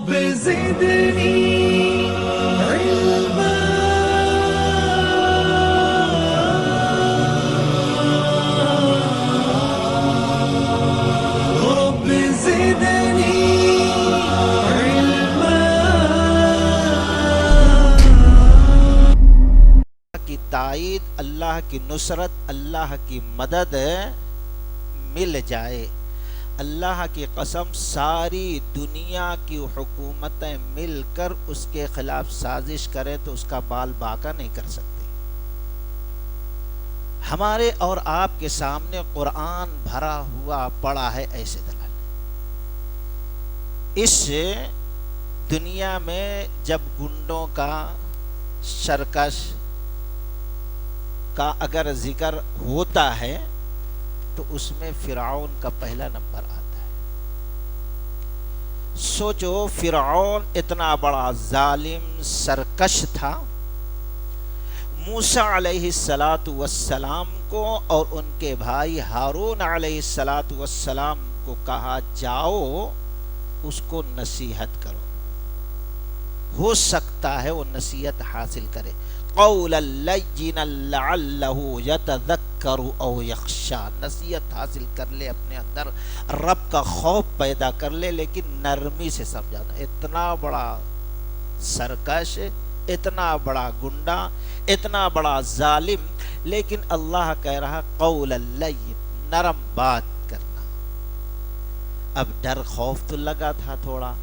رب زدني علما رب زدني علما کی تائید، اللہ کی نصرت، اللہ کی مدد مل جائے. اللہ کی قسم ساری دنیا کی حکومتیں مل کر اس کے خلاف سازش کریں تو اس کا بال باقا نہیں کر سکتے. ہمارے اور آپ کے سامنے قرآن بھرا ہوا پڑا ہے ایسے دلائل. اس دنیا میں جب گنڈوں کا سرکش کا اگر ذکر ہوتا ہے تو اس میں فرعون کا پہلا نمبر آتا ہے. سوچو فرعون اتنا بڑا ظالم سرکش تھا. موسیٰ علیہ السلام کو اور ان کے بھائی ہارون علیہ السلام کو کہا جاؤ اس کو نصیحت کرو، ہو سکتا ہے وہ نصیحت حاصل کرے. قولا لینا لعلہ یتذکر او یخشی، نصیحت حاصل کر لے، اپنے اندر رب کا خوف پیدا کر لے، لیکن نرمی سے سمجھانا. اتنا بڑا سرکش، اتنا بڑا گنڈا، اتنا بڑا ظالم، لیکن اللہ کہہ رہا قولا لین، نرم بات کرنا. اب ڈر خوف تو لگا تھا تھوڑا.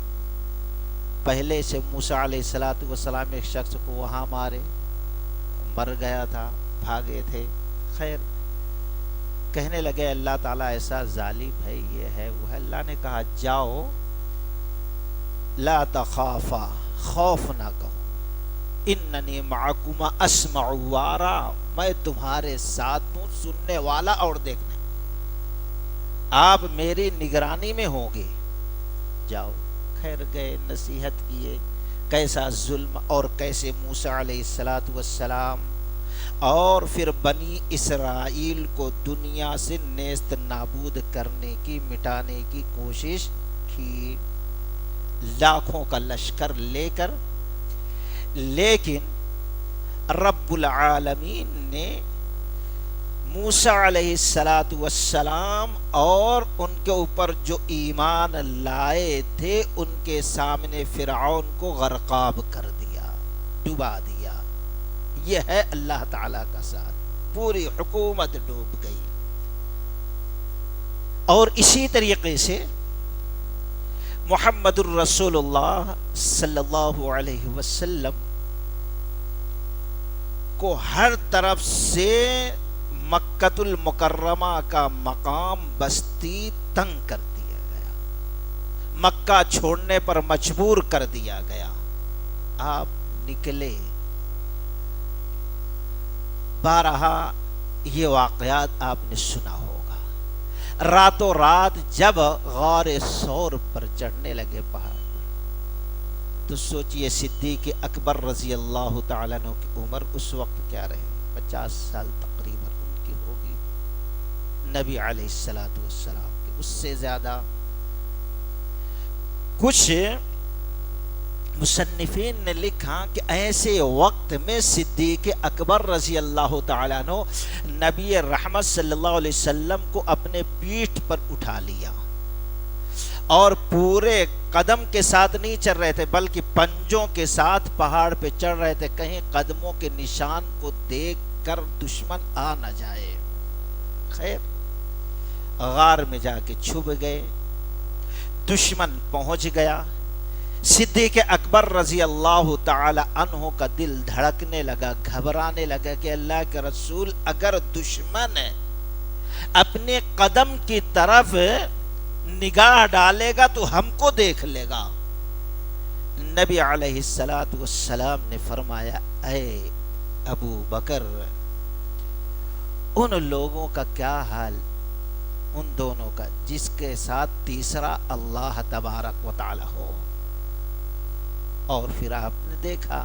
پہلے سے موسیٰ علیہ السلام ایک شخص کو وہاں مارے، مر گیا تھا، بھاگے تھے. خیر کہنے لگے اللہ تعالیٰ ایسا ظالم ہے، یہ ہے وہ ہے. اللہ نے کہا جاؤ لا تخافا، خوف نہ کہو، اننی معکما اسمع وارا، میں تمہارے ساتھ ہوں، سننے والا اور دیکھنے. آپ میری نگرانی میں ہوں گے. جاؤ. خیر گئے، نصیحت کیے، کیسا ظلم اور کیسے موسیٰ علیہ السلام اور پھر بنی اسرائیل کو دنیا سے نیست نابود کرنے کی، مٹانے کی کوشش کی، لاکھوں کا لشکر لے کر. لیکن رب العالمین نے موسیٰ علیہ السلام اور ان کے اوپر جو ایمان لائے تھے ان کے سامنے فرعون کو غرقاب کر دیا، ڈبا دیا. یہ ہے اللہ تعالیٰ کا ساتھ. پوری حکومت ڈوب گئی. اور اسی طریقے سے محمد الرسول اللہ صلی اللہ علیہ وسلم کو ہر طرف سے مکۃ المکرمہ کا مقام بستی تنگ کر دیا گیا، مکہ چھوڑنے پر مجبور کر دیا گیا. آپ نکلے. بارہا یہ واقعات آپ نے سنا ہوگا. راتوں رات جب غار ثور پر چڑھنے لگے پہاڑ پر، تو سوچئے صدیق اکبر رضی اللہ تعالیٰ عنہ کی عمر اس وقت کیا رہے، 50 سال تقریباً ان کی ہوگی. نبی علیہ السلام کی اس سے زیادہ. کچھ مصنفین نے لکھا کہ ایسے وقت میں صدیق اکبر رضی اللہ تعالیٰ عنہ نبی رحمت صلی اللہ علیہ وسلم کو اپنے پیٹھ پر اٹھا لیا، اور پورے قدم کے ساتھ نہیں چڑھ رہے تھے بلکہ پنجوں کے ساتھ پہاڑ پہ چڑھ رہے تھے، کہیں قدموں کے نشان کو دیکھ کر دشمن آ نہ جائے. خیر غار میں جا کے چھپ گئے. دشمن پہنچ گیا. صدیق اکبر رضی اللہ تعالی عنہ کا دل دھڑکنے لگا، گھبرانے لگا کہ اللہ کے رسول اگر دشمن اپنے قدم کی طرف نگاہ ڈالے گا تو ہم کو دیکھ لے گا. نبی علیہ السلام نے فرمایا اے ابو بکر، ان لوگوں کا کیا حال، ان دونوں کا جس کے ساتھ تیسرا اللہ تبارک و تعالی ہو. اور پھر آپ نے دیکھا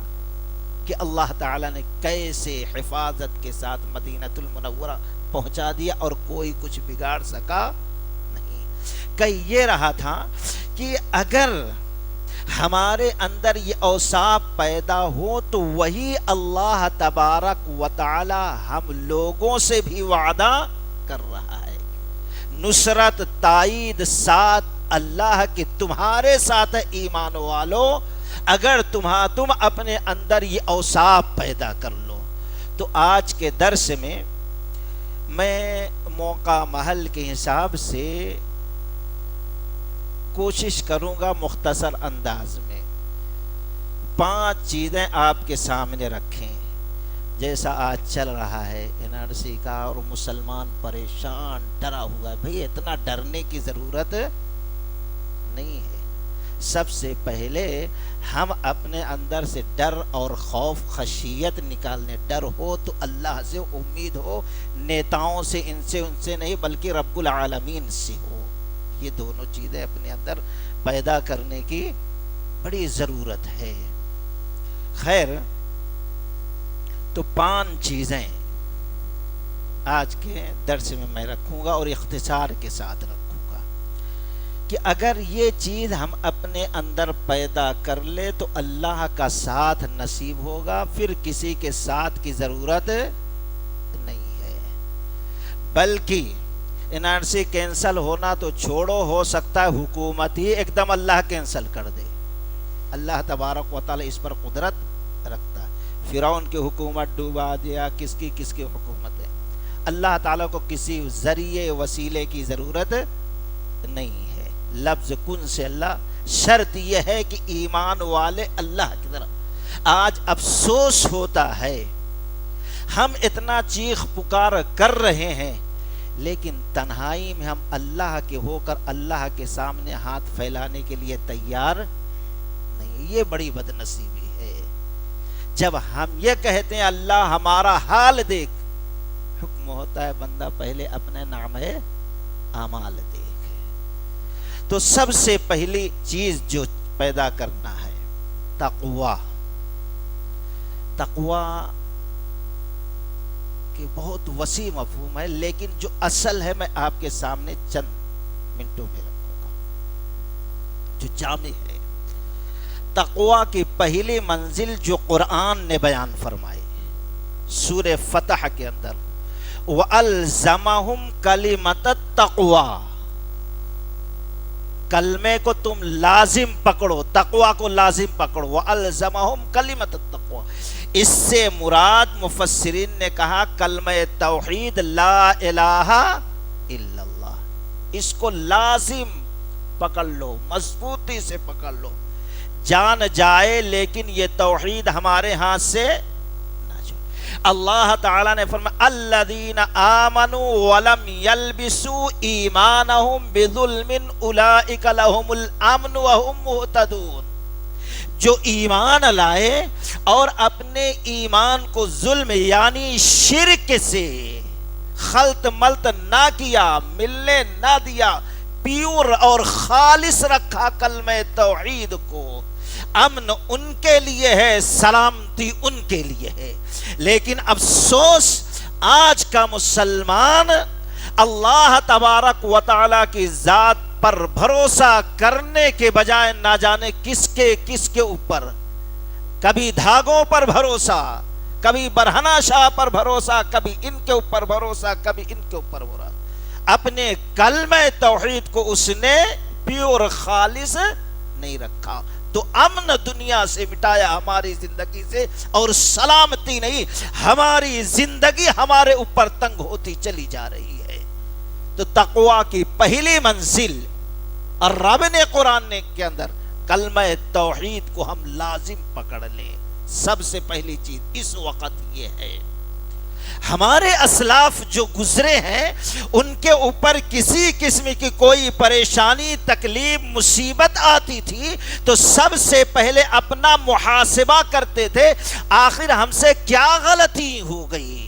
کہ اللہ تعالیٰ نے کیسے حفاظت کے ساتھ مدینہ المنورہ پہنچا دیا اور کوئی کچھ بگاڑ سکا نہیں. کہ یہ رہا تھا کہ اگر ہمارے اندر یہ اوصاف پیدا ہو تو وہی اللہ تبارک و تعالی ہم لوگوں سے بھی وعدہ کر رہا ہے، نصرت، تائید، ساتھ اللہ کے تمہارے ساتھ ہے ایمان والو، اگر تم اپنے اندر یہ اوصاف پیدا کر لو۔ تو آج کے درس میں موقع محل کے حساب سے کوشش کروں گا مختصر انداز میں 5 چیزیں آپ کے سامنے رکھیں۔ جیسا آج چل رہا ہے NRC کا، اور مسلمان پریشان ڈرا ہوا ہے، بھئی اتنا ڈرنے کی ضرورت نہیں ہے۔ سب سے پہلے ہم اپنے اندر سے ڈر اور خوف خشیت نکالنے، ڈر ہو تو اللہ سے، امید ہو نیتاؤں سے، ان سے نہیں بلکہ رب العالمین سے ہو۔ یہ دونوں چیزیں اپنے اندر پیدا کرنے کی بڑی ضرورت ہے۔ خیر، تو 5 چیزیں آج کے درس میں رکھوں گا اور اختصار کے ساتھ رکھوں گا کہ اگر یہ چیز ہم اپنے اندر پیدا کر لے تو اللہ کا ساتھ نصیب ہوگا، پھر کسی کے ساتھ کی ضرورت نہیں ہے۔ بلکہ NRC کینسل ہونا تو چھوڑو، ہو سکتا ہے حکومت ہی ایک دم اللہ کینسل کر دے۔ اللہ تبارک و تعالی اس پر قدرت رکھتا ہے۔ فرعون کی حکومت ڈوبا دیا، کس کی حکومت ہے۔ اللہ تعالیٰ کو کسی ذریعے وسیلے کی ضرورت نہیں ہے۔ لفظ کن سے اللہ، شرط یہ ہے کہ ایمان والے اللہ کی طرف۔ آج افسوس ہوتا ہے ہم اتنا چیخ پکار کر رہے ہیں، لیکن تنہائی میں ہم اللہ کے ہو کر اللہ کے سامنے ہاتھ پھیلانے کے لیے تیار نہیں۔ یہ بڑی بد نصیبی ہے۔ جب ہم یہ کہتے ہیں اللہ ہمارا حال دیکھ، حکم ہوتا ہے بندہ پہلے اپنے نام اعمال دیکھ۔ تو سب سے پہلی چیز جو پیدا کرنا ہے تقوی۔ تقوی کہ بہت وسیع مفہوم ہے، لیکن جو اصل ہے میں آپ کے سامنے چند منٹوں میں رکھوں گا جو جامع ہے۔ تقوی کی پہلی منزل جو قرآن نے بیان فرمائی سورہ فتح کے اندر، وَأَلْزَمَهُمْ كَلِمَةَ التَّقْوَى، کلمے کو تم لازم پکڑو، تقوی کو لازم پکڑو۔ وَأَلْزَمَهُمْ كَلِمَةَ التَّقْوَى، اس سے مراد مفسرین نے کہا کلمہ توحید، لا الہ الا اللہ، اس کو لازم پکڑ لو، مضبوطی سے پکڑ لو۔ جان جائے لیکن یہ توحید ہمارے ہاتھ سے نہ جائے۔ اللہ تعالیٰ نے فرمایا الذین آمنوا ولم یلبسوا ایمانہم بظلم اولئک لہم الامن وہم مہتدون، جو ایمان لائے اور اپنے ایمان کو ظلم یعنی شرک سے خلط ملط نہ کیا، ملنے نہ دیا، پیور اور خالص رکھا کلمہ توحید کو، امن ان کے لیے ہے، سلامتی ان کے لیے ہے۔ لیکن افسوس آج کا مسلمان اللہ تبارک و تعالی کی ذات پر بھروسہ کرنے کے بجائے نہ جانے کس کے اوپر، کبھی دھاگوں پر بھروسہ، کبھی برہنہ شاہ پر بھروسہ، کبھی ان کے اوپر بھروسہ، کبھی ان کے اوپر بھروسہ۔ اپنے کلمہ توحید کو اس نے پیور خالص نہیں رکھا، تو امن دنیا سے مٹایا ہماری زندگی سے، اور سلامتی نہیں، ہماری زندگی ہمارے اوپر تنگ ہوتی چلی جا رہی ہے۔ تو تقوی کی پہلی منزل، اور رب نے قرآن کے اندر کلمہ توحید کو ہم لازم پکڑ لیں۔ سب سے پہلی چیز اس وقت یہ ہے، ہمارے اسلاف جو گزرے ہیں ان کے اوپر کسی قسم کی کوئی پریشانی، تکلیف، مصیبت آتی تھی تو سب سے پہلے اپنا محاسبہ کرتے تھے، آخر ہم سے کیا غلطی ہو گئی،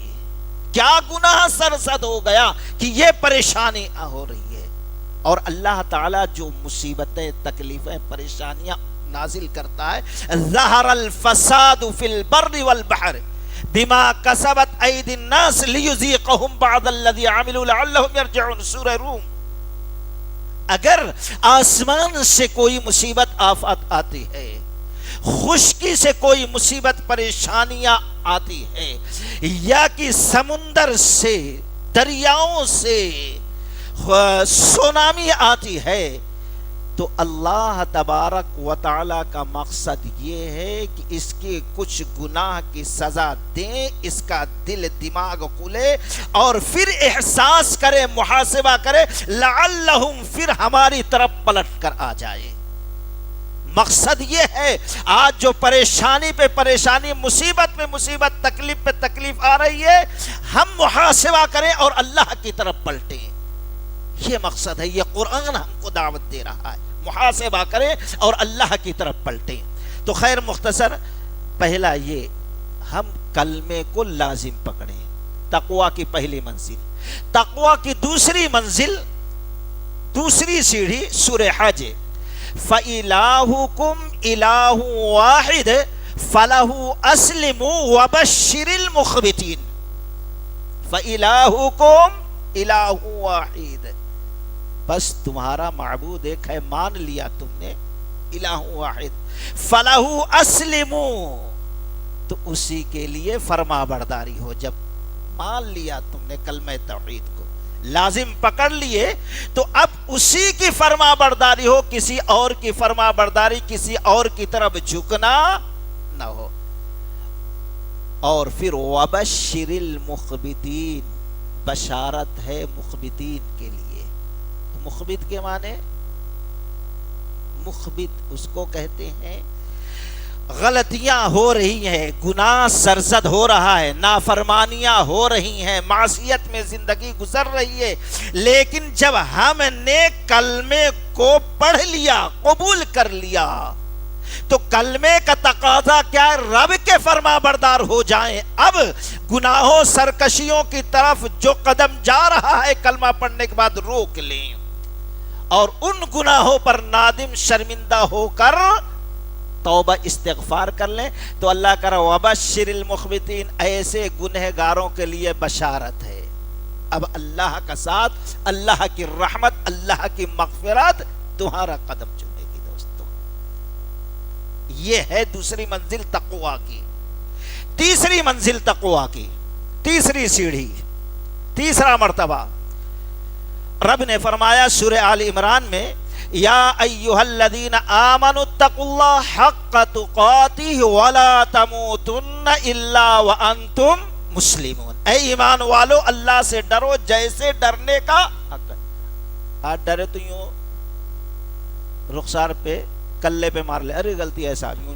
کیا گناہ سرزد ہو گیا کہ یہ پریشانی ہو رہی ہے۔ اور اللہ تعالیٰ جو مصیبتیں، تکلیفیں، پریشانیاں نازل کرتا ہے، ظہر الفساد فی البر والبحر بما کسبت ایدی الناس لیذیقہم بعض الذی عملوا لعلہم یرجعون، سورہ روم۔ اگر آسمان سے کوئی مصیبت آفات آتی ہے، خشکی سے کوئی مصیبت پریشانیاں آتی ہے، یا کہ سمندر سے دریاؤں سے سونامی آتی ہے، تو اللہ تبارک و تعالی کا مقصد یہ ہے کہ اس کے کچھ گناہ کی سزا دیں، اس کا دل دماغ کھلے اور پھر احساس کرے، محاسبہ کرے، لعلہم پھر ہماری طرف پلٹ کر آ جائے۔ مقصد یہ ہے، آج جو پریشانی پہ پریشانی، مصیبت پہ مصیبت، تکلیف پہ تکلیف آ رہی ہے، ہم محاسبہ کریں اور اللہ کی طرف پلٹیں۔ یہ مقصد ہے، یہ قرآن ہم کو دعوت دے رہا ہے، محاسبہ کریں اور اللہ کی طرف پلٹیں۔ تو خیر مختصر، پہلا یہ ہم کلمے کو لازم پکڑیں، تقویٰ کی پہلی منزل۔ تقویٰ کی دوسری منزل، دوسری سیڑھی سورہ حج، فَإِلَٰهُكُمْ إِلَٰهٌ وَاحِدٌ فَلَهُ أَسْلِمُوا وَبَشِّرِ الْمُخْبِتِينَ۔ فَإِلَٰهُكُمْ إِلَٰهٌ وَاحِدٌ، بس تمہارا معبود ایک ہے، مان لیا تم نے، الہ واحد، فَلَهُ أَسْلِمُوا، تو اسی کے لیے فرما برداری ہو۔ جب مان لیا تم نے کلمہ توحید کو، لازم پکڑ لیے، تو اب اسی کی فرما برداری ہو، کسی اور کی فرما برداری، کسی اور کی طرف جھکنا نہ ہو۔ اور پھر وَبَشِّرِ الْمُخْبِتِينَ، بشارت ہے مخبتین کے لیے۔ مخبت کے معنی، مخبت اس کو کہتے ہیں غلطیاں ہو رہی ہیں، گناہ سرزد ہو رہا ہے، نافرمانیاں ہو رہی ہیں، معصیت میں زندگی گزر رہی ہے، لیکن جب ہم نے کلمے کو پڑھ لیا، قبول کر لیا، تو کلمے کا تقاضا کیا ہے؟ رب کے فرما بردار ہو جائیں۔ اب گناہوں سرکشیوں کی طرف جو قدم جا رہا ہے کلمہ پڑھنے کے بعد روک لیں، اور ان گناہوں پر نادم شرمندہ ہو کر توبہ استغفار کر لیں۔ تو اللہ کہہ رہا وَبَشِّرِ الْمُخْبِتِينَ، ایسے گنہگاروں کے لیے بشارت ہے۔ اب اللہ کا ساتھ، اللہ کی رحمت، اللہ کی مغفرت تمہارا قدم چومے گی۔ دوستو، یہ ہے دوسری منزل تقویٰ کی۔ تیسری منزل تقویٰ کی، تیسری سیڑھی، تیسرا مرتبہ، رب نے فرمایا سورہ آل عمران میں، یا ایھا الذین آمنوا اتقوا اللہ حق تقاتہ ولا تموتن الا وانتم مسلمون۔ اے ایمان والو، اللہ سے ڈرو جیسے ڈرنے کا حق ہے۔ آج ڈرے تو یوں رخسار پہ کلے پہ مار لے، ارے غلطی ہے صاحب، یوں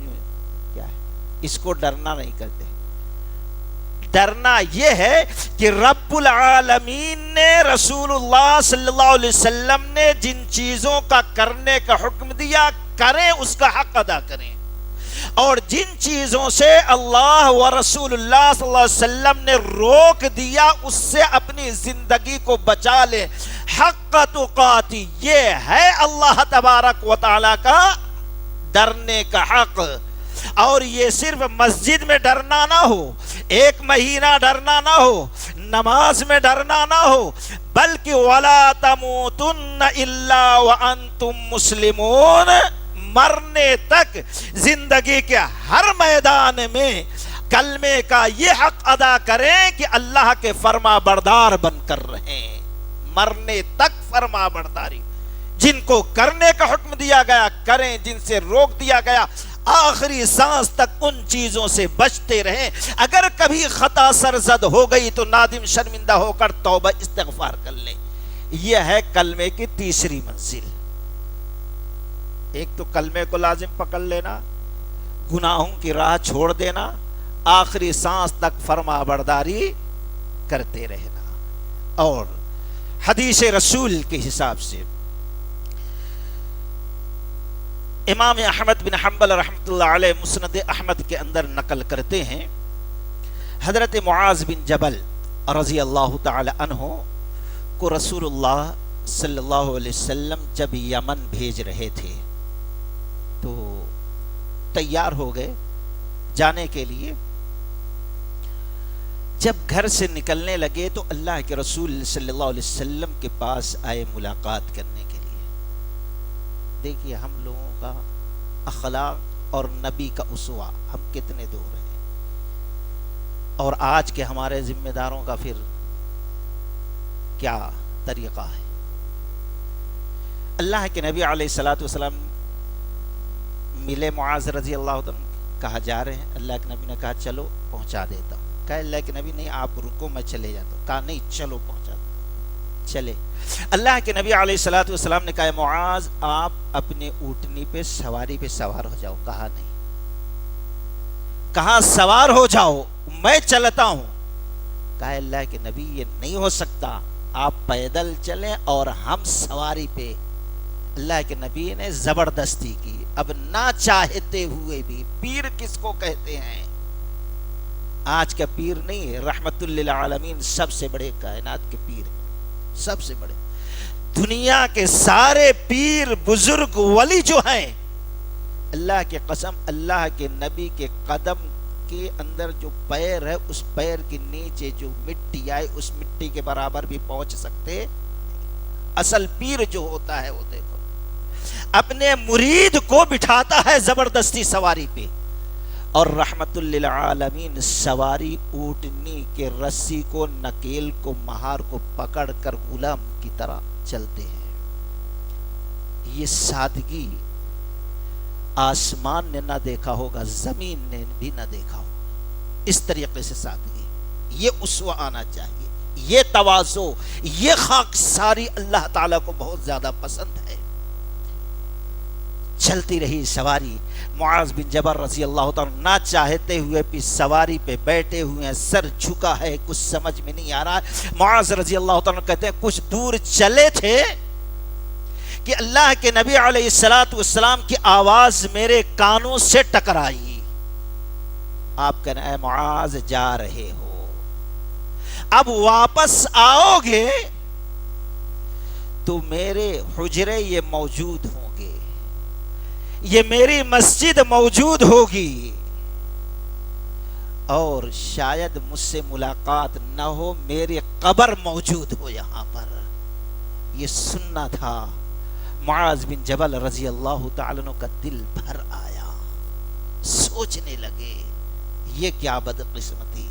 کیا ہے، اس کو ڈرنا نہیں کرتے۔ ڈرنا یہ ہے کہ رب العالمین نے، رسول اللہ صلی اللہ علیہ وسلم نے جن چیزوں کا کرنے کا حکم دیا، کریں، اس کا حق ادا کریں، اور جن چیزوں سے اللہ و رسول اللہ صلی اللہ علیہ وسلم نے روک دیا، اس سے اپنی زندگی کو بچا لیں۔ حق تقاتی، یہ ہے اللہ تبارک و تعالی کا ڈرنے کا حق۔ اور یہ صرف مسجد میں ڈرنا نہ ہو، ایک مہینہ ڈرنا نہ ہو، نماز میں ڈرنا نہ ہو، بلکہ وَلَا تَمُوتُنَّ إِلَّا وَأَنْتُمْ مُسْلِمُونَ، مرنے تک زندگی کے ہر میدان میں کلمے کا یہ حق ادا کریں کہ اللہ کے فرما بردار بن کر رہیں۔ مرنے تک فرما برداری، جن کو کرنے کا حکم دیا گیا کریں، جن سے روک دیا گیا آخری سانس تک ان چیزوں سے بچتے رہیں۔ اگر کبھی خطا سرزد ہو گئی تو نادم شرمندہ ہو کر توبہ استغفار کر لیں۔ یہ ہے کلمے کی تیسری منزل۔ ایک تو کلمے کو لازم پکڑ لینا، گناہوں کی راہ چھوڑ دینا، آخری سانس تک فرما برداری کرتے رہنا۔ اور حدیث رسول کے حساب سے امام احمد بن حنبل رحمۃ اللہ علیہ مسند احمد کے اندر نقل کرتے ہیں، حضرت معاذ بن جبل رضی اللہ تعالی عنہ کو رسول اللہ صلی اللہ علیہ وسلم جب یمن بھیج رہے تھے تو تیار ہو گئے جانے کے لیے۔ جب گھر سے نکلنے لگے تو اللہ کے رسول صلی اللہ علیہ وسلم کے پاس آئے ملاقات کرنے کے لیے۔ دیکھیے ہم لوگوں کا اخلاق اور نبی کا اسوہ ہم کتنے دور ہیں، اور آج کے ہمارے ذمہ داروں کا پھر کیا طریقہ ہے۔ اللہ کے نبی علیہ الصلوۃ والسلام ملے معاذ رضی اللہ عنہ، کہا جا رہے ہیں، اللہ کے نبی نے کہا چلو پہنچا دیتا ہوں، کہا اللہ کے نبی نہیں آپ رکو میں چلے جاتا ہوں، کہا نہیں چلو پہنچا دو، چلے۔ اللہ کے نبی علیہ الصلوۃ والسلام نے کہا معاذ آپ اپنے اونٹنی پہ سواری پہ سوار ہو جاؤ، کہا نہیں، کہا سوار ہو جاؤ میں چلتا ہوں، کہا اللہ کے نبی یہ نہیں ہو سکتا، آپ پیدل چلیں اور ہم سواری پہ۔ اللہ کے نبی نے زبردستی کی۔ اب نہ چاہتے ہوئے بھی، پیر کس کو کہتے ہیں؟ آج کا پیر نہیں، رحمت للعالمین سب سے بڑے کائنات کے پیر ہیں، سب سے بڑے دنیا کے سارے پیر بزرگ ولی جو ہیں، اللہ کے قسم اللہ کے نبی کے قدم کے اندر جو پیر ہے اس پیر کے نیچے جو مٹی آئے اس مٹی کے برابر بھی پہنچ سکتے۔ اصل پیر جو ہوتا ہے وہ دیکھو اپنے مرید کو بٹھاتا ہے زبردستی سواری پہ، اور رحمت للعالمین سواری اونٹنی کے رسی کو نکیل کو مہار کو پکڑ کر غلام کی طرح چلتے ہیں۔ یہ سادگی آسمان نے نہ دیکھا ہوگا، زمین نے بھی نہ دیکھا ہوگا، اس طریقے سے سادگی، یہ اسوہ آنا چاہیے، یہ تواضع، یہ خاکساری اللہ تعالیٰ کو بہت زیادہ پسند ہے۔ چلتی رہی سواری، معاذ بن جبل رضی اللہ تعالیٰ نہ چاہتے ہوئے بھی سواری پہ بیٹھے ہوئے ہیں، سر جھکا ہے، کچھ سمجھ میں نہیں آ رہا ہے۔ معاذ رضی اللہ تعالیٰ کہتے ہیں کچھ دور چلے تھے کہ اللہ کے نبی علیہ الصلوۃ والسلام کی آواز میرے کانوں سے ٹکرائی۔ آپ کہنا ہے معاذ جا رہے ہو، اب واپس آؤ گے تو میرے حجرے یہ موجود ہوں گے، یہ میری مسجد موجود ہوگی، اور شاید مجھ سے ملاقات نہ ہو، میری قبر موجود ہو یہاں پر۔ یہ سننا تھا۔ معاذ بن جبل رضی اللہ تعالیٰ عنہ کا دل بھر آیا، سوچنے لگے یہ کیا بدقسمتی،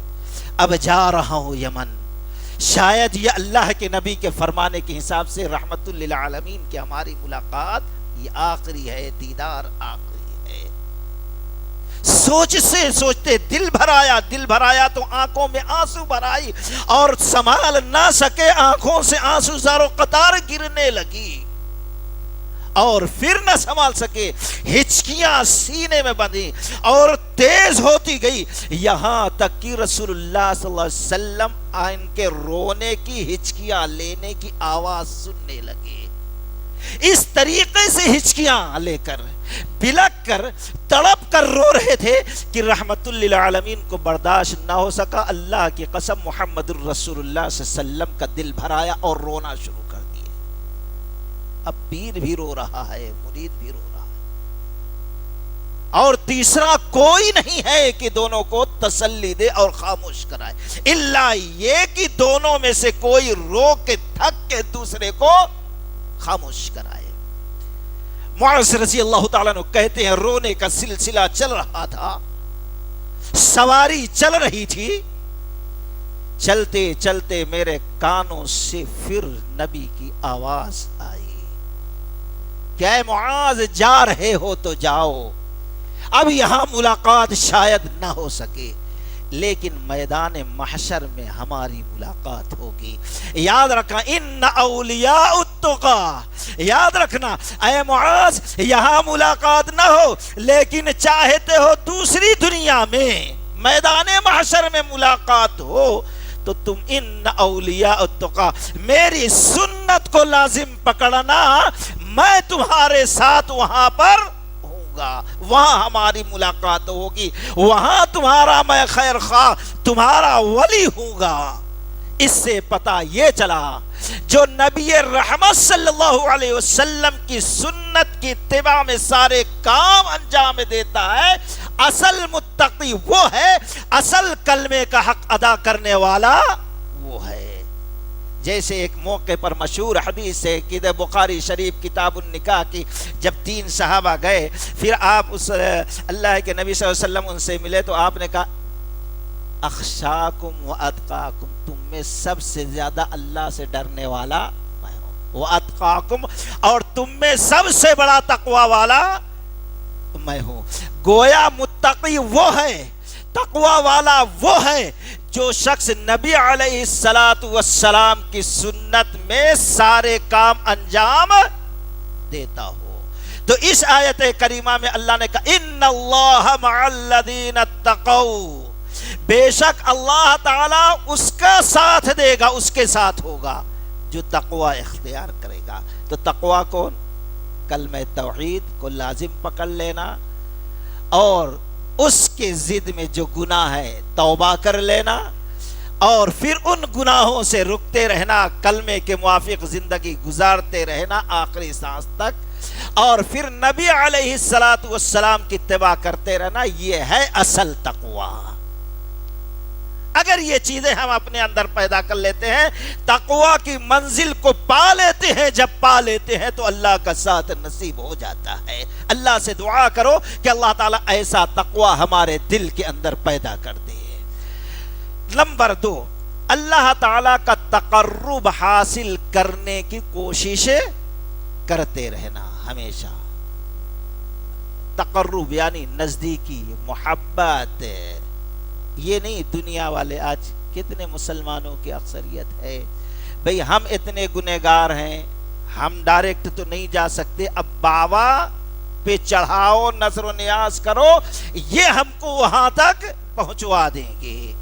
اب جا رہا ہوں یمن، شاید یہ اللہ کے نبی کے فرمانے کے حساب سے رحمت للعالمین کی ہماری ملاقات یہ آخری ہے، دیدار آخری ہے۔ سوچ سے سوچتے دل بھر آیا، دل بھر آیا تو آنکھوں میں آنسو بھر آئی، اور سنبھال نہ سکے آنکھوں سے آنسو زاروں قطار گرنے لگی، اور پھر نہ سنبھال سکے، ہچکیاں سینے میں بندھی اور تیز ہوتی گئی، یہاں تک کہ رسول اللہ صلی اللہ علیہ وسلم ان کے رونے کی، ہچکیاں لینے کی آواز سننے لگے۔ اس طریقے سے ہچکیاں لے کر، بلک کر، تڑپ کر رو رہے تھے کہ رحمت للعالمین کو برداشت نہ ہو سکا۔ اللہ کی قسم محمد الرسول اللہ صلی اللہ علیہ وسلم کا دل بھر آیا اور رونا شروع کر دیے۔ اب پیر بھی رو رہا ہے، مرید بھی رو رہا ہے، اور تیسرا کوئی نہیں ہے کہ دونوں کو تسلی دے اور خاموش کرائے، الا یہ کہ دونوں میں سے کوئی رو کے تھک کے دوسرے کو خاموش کرائے۔ معاذ رضی اللہ تعالیٰ عنہ کہتے ہیں رونے کا سلسلہ چل رہا تھا، سواری چل رہی تھی، چلتے چلتے میرے کانوں سے پھر نبی کی آواز آئی کہ اے معاذ جا رہے ہو تو جاؤ، اب یہاں ملاقات شاید نہ ہو سکے، لیکن میدان محشر میں ہماری ملاقات ہوگی۔ یاد رکھنا ان اولیاء التقی، یاد رکھنا اے معاذ یہاں ملاقات نہ ہو، لیکن چاہتے ہو دوسری دنیا میں میدان محشر میں ملاقات ہو، تو تم ان اولیاء التقی میری سنت کو لازم پکڑنا، میں تمہارے ساتھ وہاں پر وہاں ہماری ملاقات ہوگی، وہاں تمہارا میں خیر خواہ تمہارا ولی ہوں گا۔ اس سے پتہ یہ چلا جو نبی رحمت صلی اللہ علیہ وسلم کی سنت کی اتباع میں سارے کام انجام دیتا ہے، اصل متقی وہ ہے، اصل کلمے کا حق ادا کرنے والا وہ ہے۔ جیسے ایک موقع پر مشہور حدیث ہے کہ بخاری شریف کتاب النکاح کی، جب 3 صحابہ گئے، پھر آپ اس اللہ کے نبی صلی اللہ علیہ وسلم ان سے ملے تو آپ نے کہا اخشاکم و اتقاکم، تم میں سب سے زیادہ اللہ سے ڈرنے والا میں ہوں، و اتقاکم، اور تم میں سب سے بڑا تقوی والا میں ہوں۔ گویا متقی وہ ہے، تقوی والا وہ ہے جو شخص نبی علیہ السلام کی سنت میں سارے کام انجام دیتا ہو۔ تو اس آیت کریمہ میں اللہ نے کہا ان اللہ مع الذین اتقوا، بے شک اللہ تعالی اس کا ساتھ دے گا، اس کے ساتھ ہوگا جو تقوی اختیار کرے گا۔ تو تقوی کون؟ کلمہ توحید کو لازم پکڑ لینا، اور اس کے ضد میں جو گناہ ہے توبہ کر لینا، اور پھر ان گناہوں سے رکتے رہنا، کلمے کے موافق زندگی گزارتے رہنا آخری سانس تک، اور پھر نبی علیہ السلام کی اتباع کرتے رہنا، یہ ہے اصل تقوی۔ اگر یہ چیزیں ہم اپنے اندر پیدا کر لیتے ہیں، تقوی کی منزل کو پا لیتے ہیں، جب پا لیتے ہیں تو اللہ کا ساتھ نصیب ہو جاتا ہے۔ اللہ سے دعا کرو کہ اللہ تعالیٰ ایسا تقوی ہمارے دل کے اندر پیدا کر دے۔ نمبر 2، اللہ تعالیٰ کا تقرب حاصل کرنے کی کوشش کرتے رہنا ہمیشہ۔ تقرب یعنی نزدیکی، محبت، یہ نہیں دنیا والے۔ آج کتنے مسلمانوں کی اکثریت ہے بھئی ہم اتنے گنہگار ہیں، ہم ڈائریکٹ تو نہیں جا سکتے، اب بابا پہ چڑھاؤ، نظر و نیاز کرو، یہ ہم کو وہاں تک پہنچوا دیں گے۔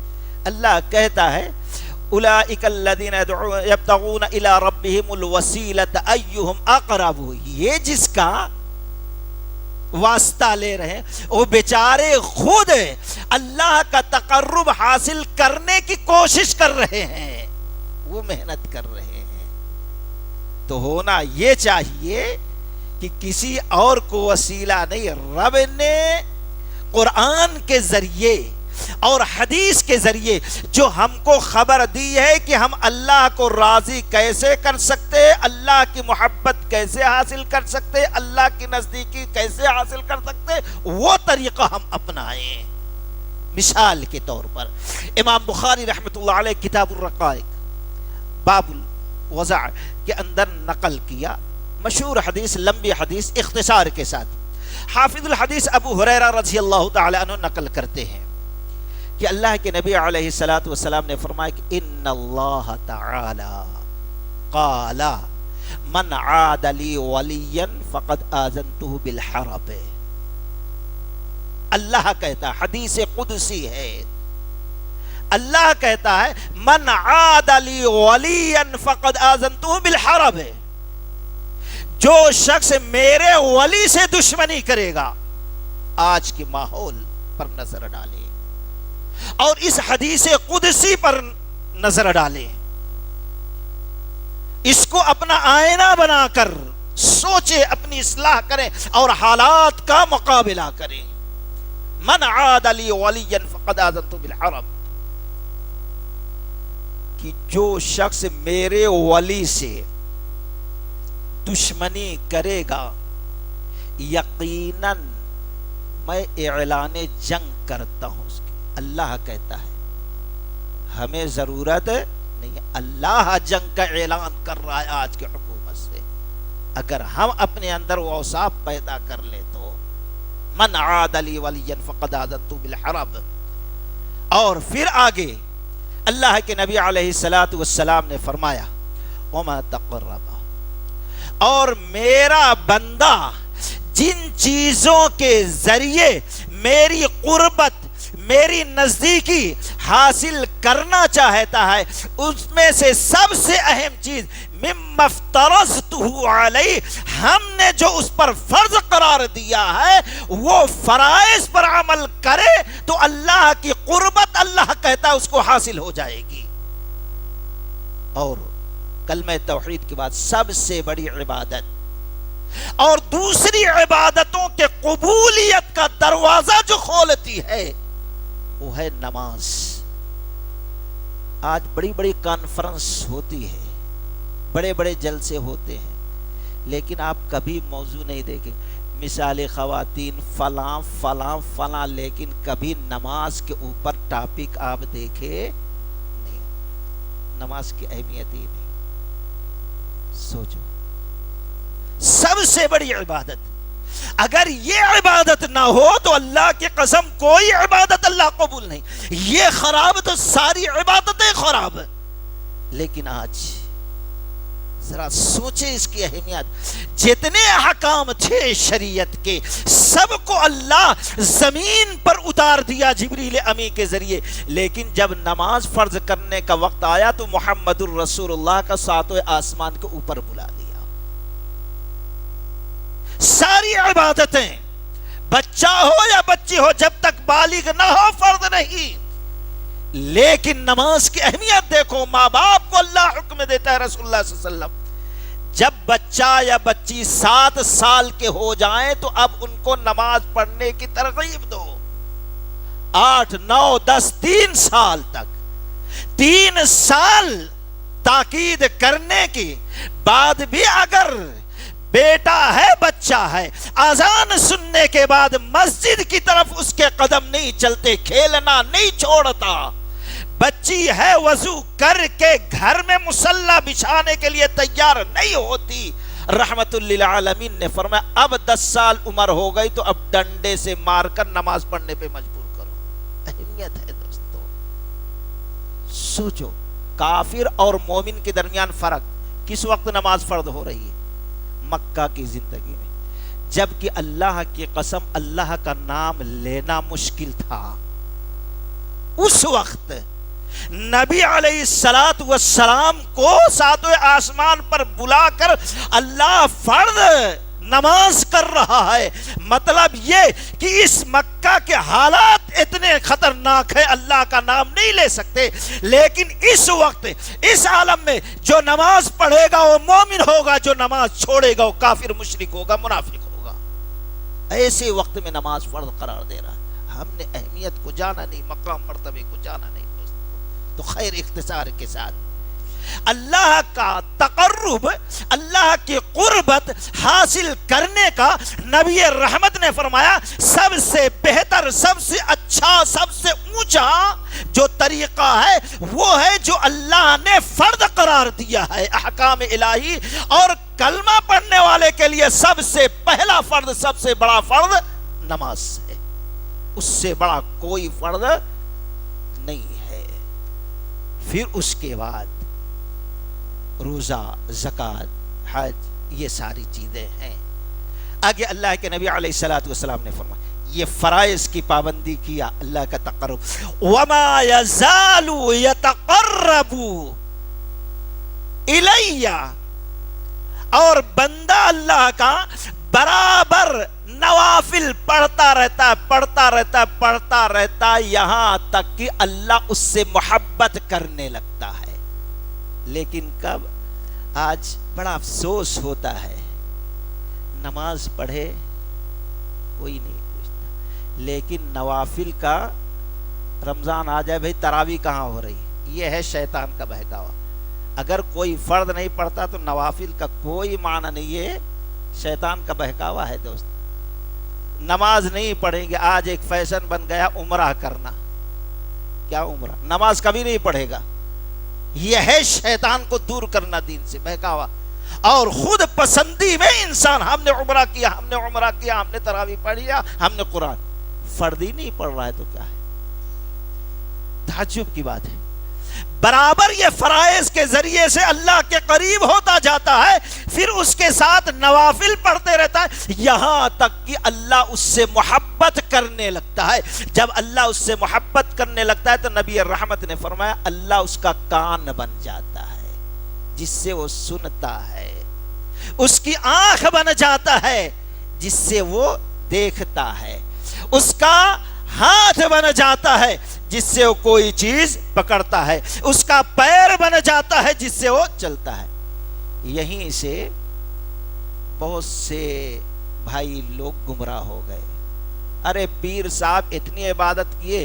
اللہ کہتا ہے اولئک الذین یبتغون الی ربہم الوسیلۃ ایہم اقرب، یہ جس کا واسطہ لے رہے ہیں وہ بیچارے خود اللہ کا تقرب حاصل کرنے کی کوشش کر رہے ہیں، وہ محنت کر رہے ہیں۔ تو ہونا یہ چاہیے کہ کسی اور کو وسیلہ نہیں، رب نے قرآن کے ذریعے اور حدیث کے ذریعے جو ہم کو خبر دی ہے کہ ہم اللہ کو راضی کیسے کر سکتے، اللہ کی محبت کیسے حاصل کر سکتے، اللہ کی نزدیکی کیسے حاصل کر سکتے، وہ طریقہ ہم اپنائیں۔ مثال کے طور پر امام بخاری رحمۃ اللہ علیہ کتاب الرقائق باب الوضع کے اندر نقل کیا مشہور حدیث، لمبی حدیث، اختصار کے ساتھ حافظ الحدیث ابو ہریرہ رضی اللہ تعالی عنہ نقل کرتے ہیں کہ اللہ کے نبی علیہ السلام نے فرمایا کہ ان اللہ تعالی قال من عاد لی ولیا فقد آذنتہ بالحرب۔ اللہ کہتا، حدیث قدسی ہے، اللہ کہتا ہے من عاد لی ولیا فقد آذنتہ بالحرب، جو شخص میرے ولی سے دشمنی کرے گا، آج کے ماحول پر نظر ڈالے اور اس حدیث قدسی پر نظر ڈالیں، اس کو اپنا آئینہ بنا کر سوچے، اپنی اصلاح کریں اور حالات کا مقابلہ کریں۔ من عاد لی ولیا فقد آذنتہ بالحرب، کہ جو شخص میرے ولی سے دشمنی کرے گا، یقیناً میں اعلان جنگ کرتا ہوں اس کی۔ اللہ کہتا ہے، ہمیں ضرورت نہیں، اللہ جنگ کا اعلان کر رہا ہے آج کی حکومت سے۔ اگر ہم اپنے اندر وہ اوصاف پیدا کر لیں تو من عاد لی ولیا فقد آذنتہ بالحرب۔ اور پھر آگے اللہ کے نبی علیہ السلام نے فرمایا وما تقرب، اور میرا بندہ جن چیزوں کے ذریعے میری قربت، میری نزدیکی حاصل کرنا چاہتا ہے، اس میں سے سب سے اہم چیز مما افترضتہ علیہ، ہم نے جو اس پر فرض قرار دیا ہے وہ فرائض پر عمل کرے تو اللہ کی قربت، اللہ کہتا ہے، اس کو حاصل ہو جائے گی۔ اور کلمہ توحید کے بعد سب سے بڑی عبادت اور دوسری عبادتوں کے قبولیت کا دروازہ جو کھولتی ہے وہ ہے نماز۔ آج بڑی بڑی کانفرنس ہوتی ہے، بڑے بڑے جلسے ہوتے ہیں، لیکن آپ کبھی موضوع نہیں دیکھیں مثال خواتین فلاں فلاں فلاں، لیکن کبھی نماز کے اوپر ٹاپک آپ دیکھے نہیں، نماز کی اہمیت ہی نہیں۔ سوچو، سب سے بڑی عبادت، اگر یہ عبادت نہ ہو تو اللہ کی قسم کوئی عبادت اللہ قبول نہیں، یہ خراب تو ساری عبادتیں خراب۔ لیکن آج ذرا سوچیں اس کی اہمیت، جتنے احکام تھے شریعت کے سب کو اللہ زمین پر اتار دیا جبریل امی کے ذریعے، لیکن جب نماز فرض کرنے کا وقت آیا تو محمد الرسول اللہ کا ساتویں آسمان کے اوپر بلا دیا۔ ساری عبادتیں بچہ ہو یا بچی ہو جب تک بالغ نہ ہو فرض نہیں، لیکن نماز کی اہمیت دیکھو، ماں باپ کو اللہ حکم دیتا ہے، رسول اللہ صلی اللہ علیہ وسلم جب بچہ یا بچی 7 سال کے ہو جائیں تو اب ان کو نماز پڑھنے کی ترغیب دو، 8 9 10 3 سال تک، 3 سال تاکید کرنے کی بعد بھی اگر بیٹا ہے بچہ ہے، اذان سننے کے بعد مسجد کی طرف اس کے قدم نہیں چلتے، کھیلنا نہیں چھوڑتا، بچی ہے وضو کر کے گھر میں مصلی بچھانے کے لیے تیار نہیں ہوتی، رحمت للعالمین نے فرمایا اب 10 سال عمر ہو گئی تو اب ڈنڈے سے مار کر نماز پڑھنے پہ مجبور کرو۔ اہمیت ہے دوستو، سوچو کافر اور مومن کے درمیان فرق، کس وقت نماز فرض ہو رہی ہے؟ مکہ کی زندگی میں، جبکہ اللہ کی قسم اللہ کا نام لینا مشکل تھا، اس وقت نبی علیہ السلام کو ساتویں آسمان پر بلا کر اللہ فرض نماز کر رہا ہے۔ مطلب یہ کہ اس مکہ کے حالات اتنے خطرناک ہیں، اللہ کا نام نہیں لے سکتے، لیکن اس وقت اس عالم میں جو نماز پڑھے گا وہ مومن ہوگا، جو نماز چھوڑے گا وہ کافر مشرک ہوگا، منافق ہوگا۔ ایسے وقت میں نماز فرض قرار دے رہا ہے، ہم نے اہمیت کو جانا نہیں، مقام مرتبے کو جانا نہیں۔ تو خیر اختصار کے ساتھ اللہ کا تقرب، اللہ کی قربت حاصل کرنے کا نبی رحمت نے فرمایا سب سے بہتر، سب سے اچھا، سب سے اونچا جو طریقہ ہے وہ ہے جو اللہ نے فرض قرار دیا ہے، احکام الہی، اور کلمہ پڑھنے والے کے لیے سب سے پہلا فرض، سب سے بڑا فرض نماز ہے، اس سے بڑا کوئی فرض نہیں ہے۔ پھر اس کے بعد روزہ، زکوٰۃ، حج، یہ ساری چیزیں ہیں۔ آگے اللہ کے نبی علیہ السلام نے فرمایا یہ فرائض کی پابندی کیا، اللہ کا تقرب، وَمَا يَزَالُ يَتَقَرَّبُ إِلَيَّ، اور بندہ اللہ کا برابر نوافل پڑھتا رہتا یہاں تک کہ اللہ اس سے محبت کرنے لگتا ہے۔ لیکن کب؟ آج بڑا افسوس ہوتا ہے، نماز پڑھے کوئی نہیں پوچھتا، لیکن نوافل کا رمضان آ جائے بھئی تراویح کہاں ہو رہی، یہ ہے شیطان کا بہکاوا۔ اگر کوئی فرض نہیں پڑھتا تو نوافل کا کوئی معنی نہیں، یہ شیطان کا بہکاوا ہے دوست۔ نماز نہیں پڑھیں گے، آج ایک فیشن بن گیا عمرہ کرنا، کیا عمرہ؟ نماز کبھی نہیں پڑھے گا، یہ ہے شیطان کو دور کرنا دین سے، بہکاوا، اور خود پسندی میں انسان ہم نے عمرہ کیا، ہم نے تراویح پڑھی، ہم نے قرآن، فرض ہی نہیں پڑھ رہا ہے تو کیا ہے؟ تعجب کی بات ہے۔ برابر یہ فرائض کے ذریعے سے اللہ کے قریب ہوتا جاتا ہے، پھر اس کے ساتھ نوافل پڑھتے رہتا ہے، یہاں تک کہ اللہ اس سے محبت کرنے لگتا ہے۔ جب اللہ اس سے محبت کرنے لگتا ہے تو نبی رحمت نے فرمایا اللہ اس کا کان بن جاتا ہے جس سے وہ سنتا ہے، اس کی آنکھ بن جاتا ہے جس سے وہ دیکھتا ہے، اس کا ہاتھ بن جاتا ہے جس سے وہ کوئی چیز پکڑتا ہے، اس کا پیر بن جاتا ہے جس سے وہ چلتا ہے۔ یہیں سے بہت سے بھائی لوگ گمراہ ہو گئے، ارے پیر صاحب اتنی عبادت کیے،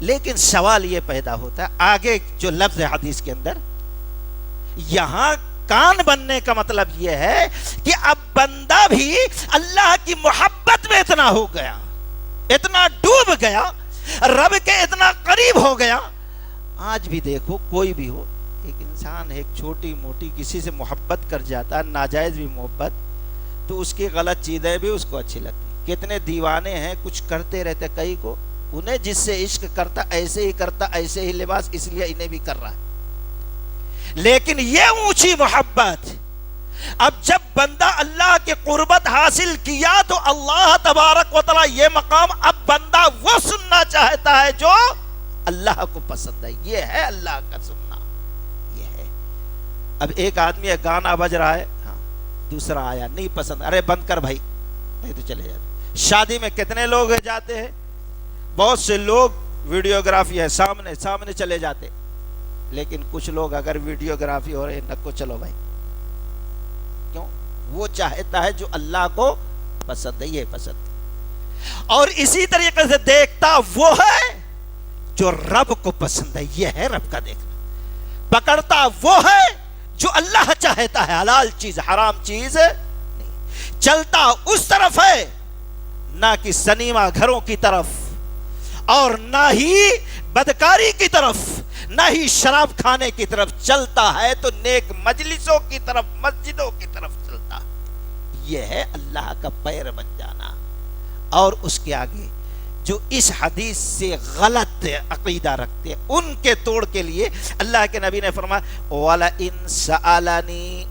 لیکن سوال یہ پیدا ہوتا ہے آگے جو لفظ حدیث کے اندر، یہاں کان بننے کا مطلب یہ ہے کہ اب بندہ بھی اللہ کی محبت میں اتنا ہو گیا، اتنا ڈوب گیا، رب کے اتنا قریب ہو گیا۔ آج بھی دیکھو کوئی بھی ہو، ایک انسان ایک چھوٹی موٹی کسی سے محبت کر جاتا ہے، ناجائز بھی محبت، تو اس کی غلط چیزیں بھی اس کو اچھی لگتی۔ کتنے دیوانے ہیں کچھ کرتے رہتے، کئی کو انہیں جس سے عشق کرتا ایسے ہی کرتا، ایسے ہی لباس، اس لیے انہیں بھی کر رہا ہے۔ لیکن یہ اونچی محبت، اب جب بندہ اللہ کی قربت حاصل کیا تو اللہ تبارک و تعالی یہ مقام اب بندہ وہ سننا چاہتا ہے جو اللہ کو پسند ہے۔ یہ ہے اللہ کا سننا، یہ ہے۔ اب ایک آدمی ایک گانا بج رہا ہے، ہاں دوسرا آیا نہیں پسند، ارے بند کر بھائی، نہیں تو چلے جاتے۔ شادی میں کتنے لوگ جاتے ہیں، بہت سے لوگ ویڈیوگرافی ہے سامنے چلے جاتے، لیکن کچھ لوگ اگر ویڈیوگرافی ہو رہے نکو چلو بھائی، کیوں؟ وہ چاہتا ہے جو اللہ کو پسند ہے، یہ پسند ہے۔ اور اسی طریقے سے دیکھتا وہ ہے جو رب کو پسند ہے، یہ ہے رب کا دیکھنا۔ پکڑتا وہ ہے جو اللہ چاہتا ہے، حلال چیز حرام چیز نہیں۔ چلتا اس طرف ہے نہ کہ سنیما گھروں کی طرف، اور نہ ہی بدکاری کی طرف، نہ ہی شراب کھانے کی طرف، چلتا ہے تو نیک مجلسوں کی طرف، مسجدوں کی طرف چلتا۔ یہ ہے اللہ کا پیر بن جانا۔ اور اس کے آگے جو اس حدیث سے غلط عقیدہ رکھتے ہیں ان کے توڑ کے لیے اللہ کے نبی نے فرمایا وَلَئِن سَأَلَنِي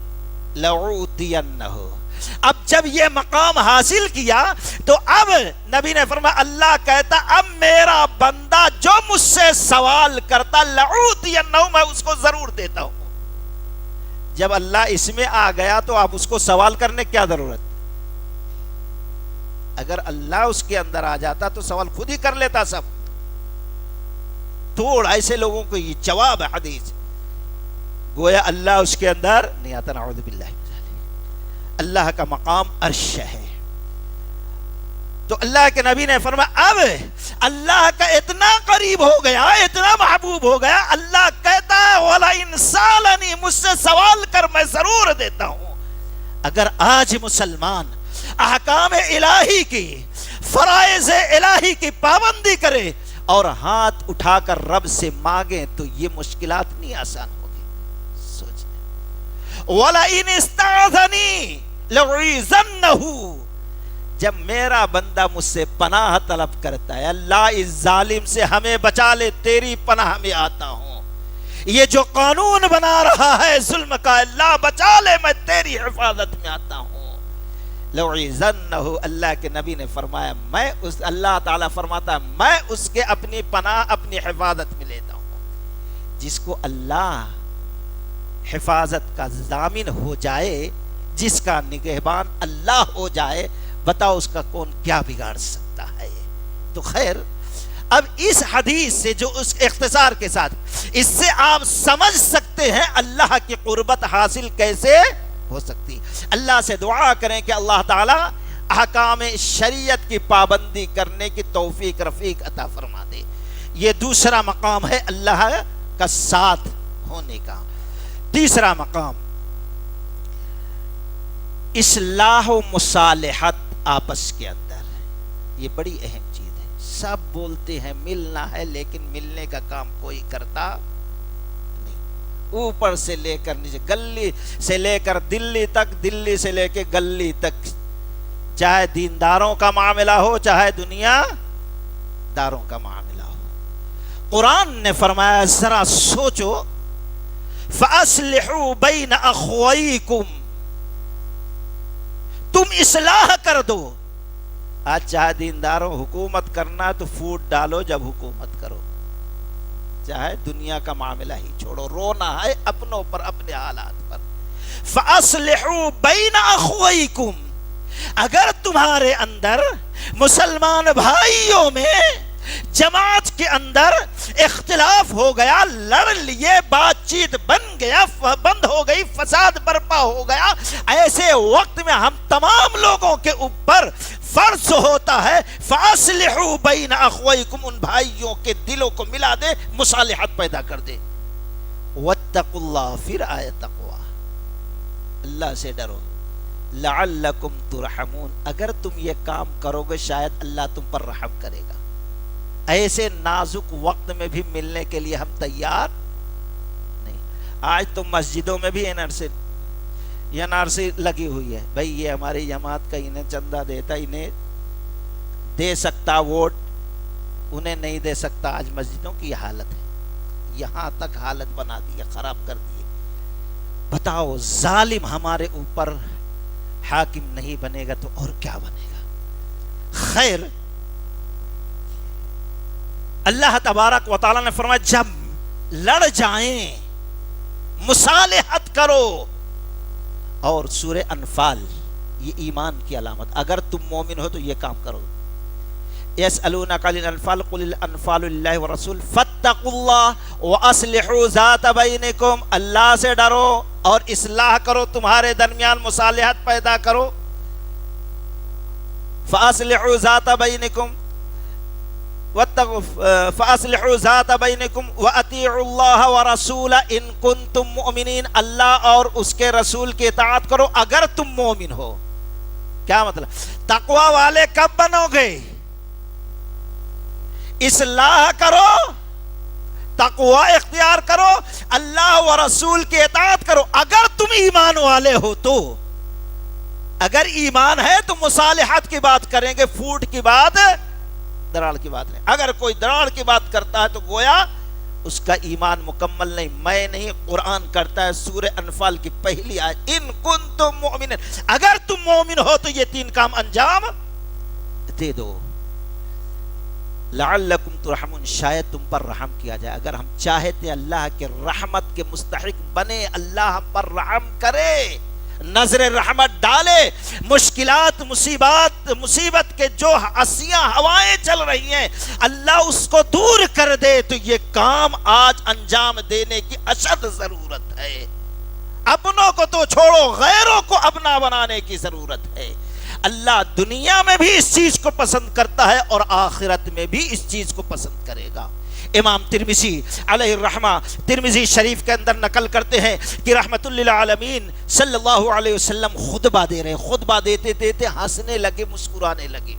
لَأُعْطِيَنَّهُ۔ اب جب یہ مقام حاصل کیا تو اب نبی نے فرمایا، اللہ کہتا اب میرا بندہ جو مجھ سے سوال کرتا لَأُعْطِيَنَّهُ، میں اس کو ضرور دیتا ہوں۔ جب اللہ اس میں آ گیا تو آپ اس کو سوال کرنے کیا ضرورت؟ اگر اللہ اس کے اندر آ جاتا تو سوال خود ہی کر لیتا سب۔ توڑ ایسے لوگوں کو یہ جواب ہے حدیث، گویا اللہ اس کے اندر نہیں آتا، نعوذ باللہ من ذالک۔ اللہ کا مقام عرش ہے۔ تو اللہ کے نبی نے فرمایا اب اللہ کا اتنا قریب ہو گیا، اتنا محبوب ہو گیا، اللہ کہتا ہے وَلَئِن سَأَلَنِي، مجھ سے سوال کر میں ضرور دیتا ہوں۔ اگر آج مسلمان احکام الہی کی، فرائض الہی کی پابندی کرے اور ہاتھ اٹھا کر رب سے مانگیں تو یہ مشکلات نہیں آسان ہوگی۔ سوچیں وَلَئِنِ اسْتَعَاذَنِي لَأُعِيذَنَّهُ، جب میرا بندہ مجھ سے پناہ طلب کرتا ہے، اللہ اس ظالم سے ہمیں بچا لے، تیری پناہ میں آتا ہوں، یہ جو قانون بنا رہا ہے ظلم کا، اللہ بچا لے، میں تیری حفاظت میں آتا ہوں۔ لَأُعِيذَنَّهُ، اللہ کے نبی نے فرمایا میں اس، اللہ تعالیٰ فرماتا ہے میں اس کے اپنی پناہ اپنی حفاظت میں لیتا ہوں۔ جس کو اللہ حفاظت کا ضامن ہو جائے، جس کا نگہبان اللہ ہو جائے، بتاؤ اس کا کون کیا بگاڑ سکتا ہے؟ تو خیر، اب اس حدیث سے جو اس اختصار کے ساتھ اس سے آپ سمجھ سکتے ہیں اللہ کی قربت حاصل کیسے ہو سکتی۔ اللہ سے دعا کریں کہ اللہ تعالی احکام شریعت کی پابندی کرنے کی توفیق رفیق عطا فرما دے۔ یہ دوسرا مقام ہے اللہ کا ساتھ ہونے کا۔ تیسرا مقام اصلاح و مصالحت آپس کے اندر، یہ بڑی اہم چیز ہے۔ سب بولتے ہیں ملنا ہے، لیکن ملنے کا کام کوئی کرتا نہیں۔ اوپر سے لے کر نیچے، گلی سے لے کر دلی تک، دلی سے لے کے گلی تک، چاہے دینداروں کا معاملہ ہو چاہے دنیا داروں کا معاملہ ہو۔ قرآن نے فرمایا ذرا سوچو، فَأَصْلِحُوا بَيْنَ أَخْوَيْكُمْ، تم اصلاح کر دو۔ آج چاہے دینداروں حکومت کرنا تو فوٹ ڈالو جب حکومت کرو، چاہے دنیا کا معاملہ ہی چھوڑو، رونا ہے اپنوں پر، اپنے حالات پر۔ فَأَصْلِحُوا بَيْنَ أَخْوَيْكُمْ، اگر تمہارے اندر مسلمان بھائیوں میں جماعت کے اندر اختلاف ہو گیا، لڑ لیے، بات چیت بند ہو گئی، فساد برپا ہو گیا، ایسے وقت میں ہم تمام لوگوں کے اوپر فرض ہوتا ہے فاصلحوا بین اخویکم، ان بھائیوں کے دلوں کو ملا دے، مصالحت پیدا کر دے. واتقوا اللہ، پھر آئے تقوی، اللہ سے ڈرو. لعلکم ترحمون، اگر تم یہ کام کرو گے شاید اللہ تم پر رحم کرے گا. ایسے نازک وقت میں بھی ملنے کے لیے ہم تیار نہیں. آج تو مسجدوں میں بھی این آر سی لگی ہوئی ہے، بھئی یہ ہماری جماعت کا انہیں چندہ دیتا، انہیں دے سکتا ووٹ، انہیں نہیں دے سکتا. آج مسجدوں کی یہ حالت ہے، یہاں تک حالت بنا دی ہے، خراب کر دی ہے. بتاؤ ظالم ہمارے اوپر حاکم نہیں بنے گا تو اور کیا بنے گا؟ خیر، اللہ تبارک و تعالی نے فرمایا جب لڑ جائیں مصالحت کرو. اور سورہ انفال، یہ ایمان کی علامت، اگر تم مومن ہو تو یہ کام کرو. یسألونک عن الانفال قل الانفال للہ والرسول فاتقوا اللہ واصلحوا ذات بینکم، اللہ سے ڈرو اور اصلاح کرو، تمہارے درمیان مصالحت پیدا کرو. فاصلحوا ذات بینکم فاصلحوا ذات بینکم واطیعوا اللہ ورسولہ ان کنتم مؤمنین، اللہ اور اس کے رسول کی اطاعت کرو اگر تم مومن ہو. کیا مطلب؟ تقوی والے کب بنو گے؟ اصلاح کرو، تقوی اختیار کرو، اللہ و رسول کی اطاعت کرو اگر تم ایمان والے ہو تو. اگر ایمان ہے تو مصالحت کی بات کریں گے، فوٹ کی بات، دراڑ کی بات نہیں. اگر کوئی دراڑ کی بات کرتا ہے تو گویا اس کا ایمان مکمل نہیں. میں نہیں، قرآن کرتا ہے. سورہ انفال کی پہلی آیت، ان کنتم مؤمنین، اگر تم مومن ہو تو یہ تین کام انجام دے دو. لعلکم ترحمون، شاید تم پر رحم کیا جائے. اگر ہم چاہتے اللہ کے رحمت کے مستحق بنے، اللہ ہم پر رحم کرے، نظر رحمت ڈالے. مشکلات، مصیبت کے جو اسیاں ہوائیں چل رہی ہیں اللہ اس کو دور کر دے تو یہ کام آج انجام دینے کی اشد ضرورت ہے. اپنوں کو تو چھوڑو، غیروں کو اپنا بنانے کی ضرورت ہے. اللہ دنیا میں بھی اس چیز کو پسند کرتا ہے اور آخرت میں بھی اس چیز کو پسند کرے گا. امام ترمذی علیہ الرحمہ ترمذی شریف کے اندر نقل کرتے ہیں کہ رحمت للعالمین صلی اللہ علیہ وسلم خطبہ دے رہے، خطبہ دیتے دیتے ہنسنے لگے، مسکرانے لگے.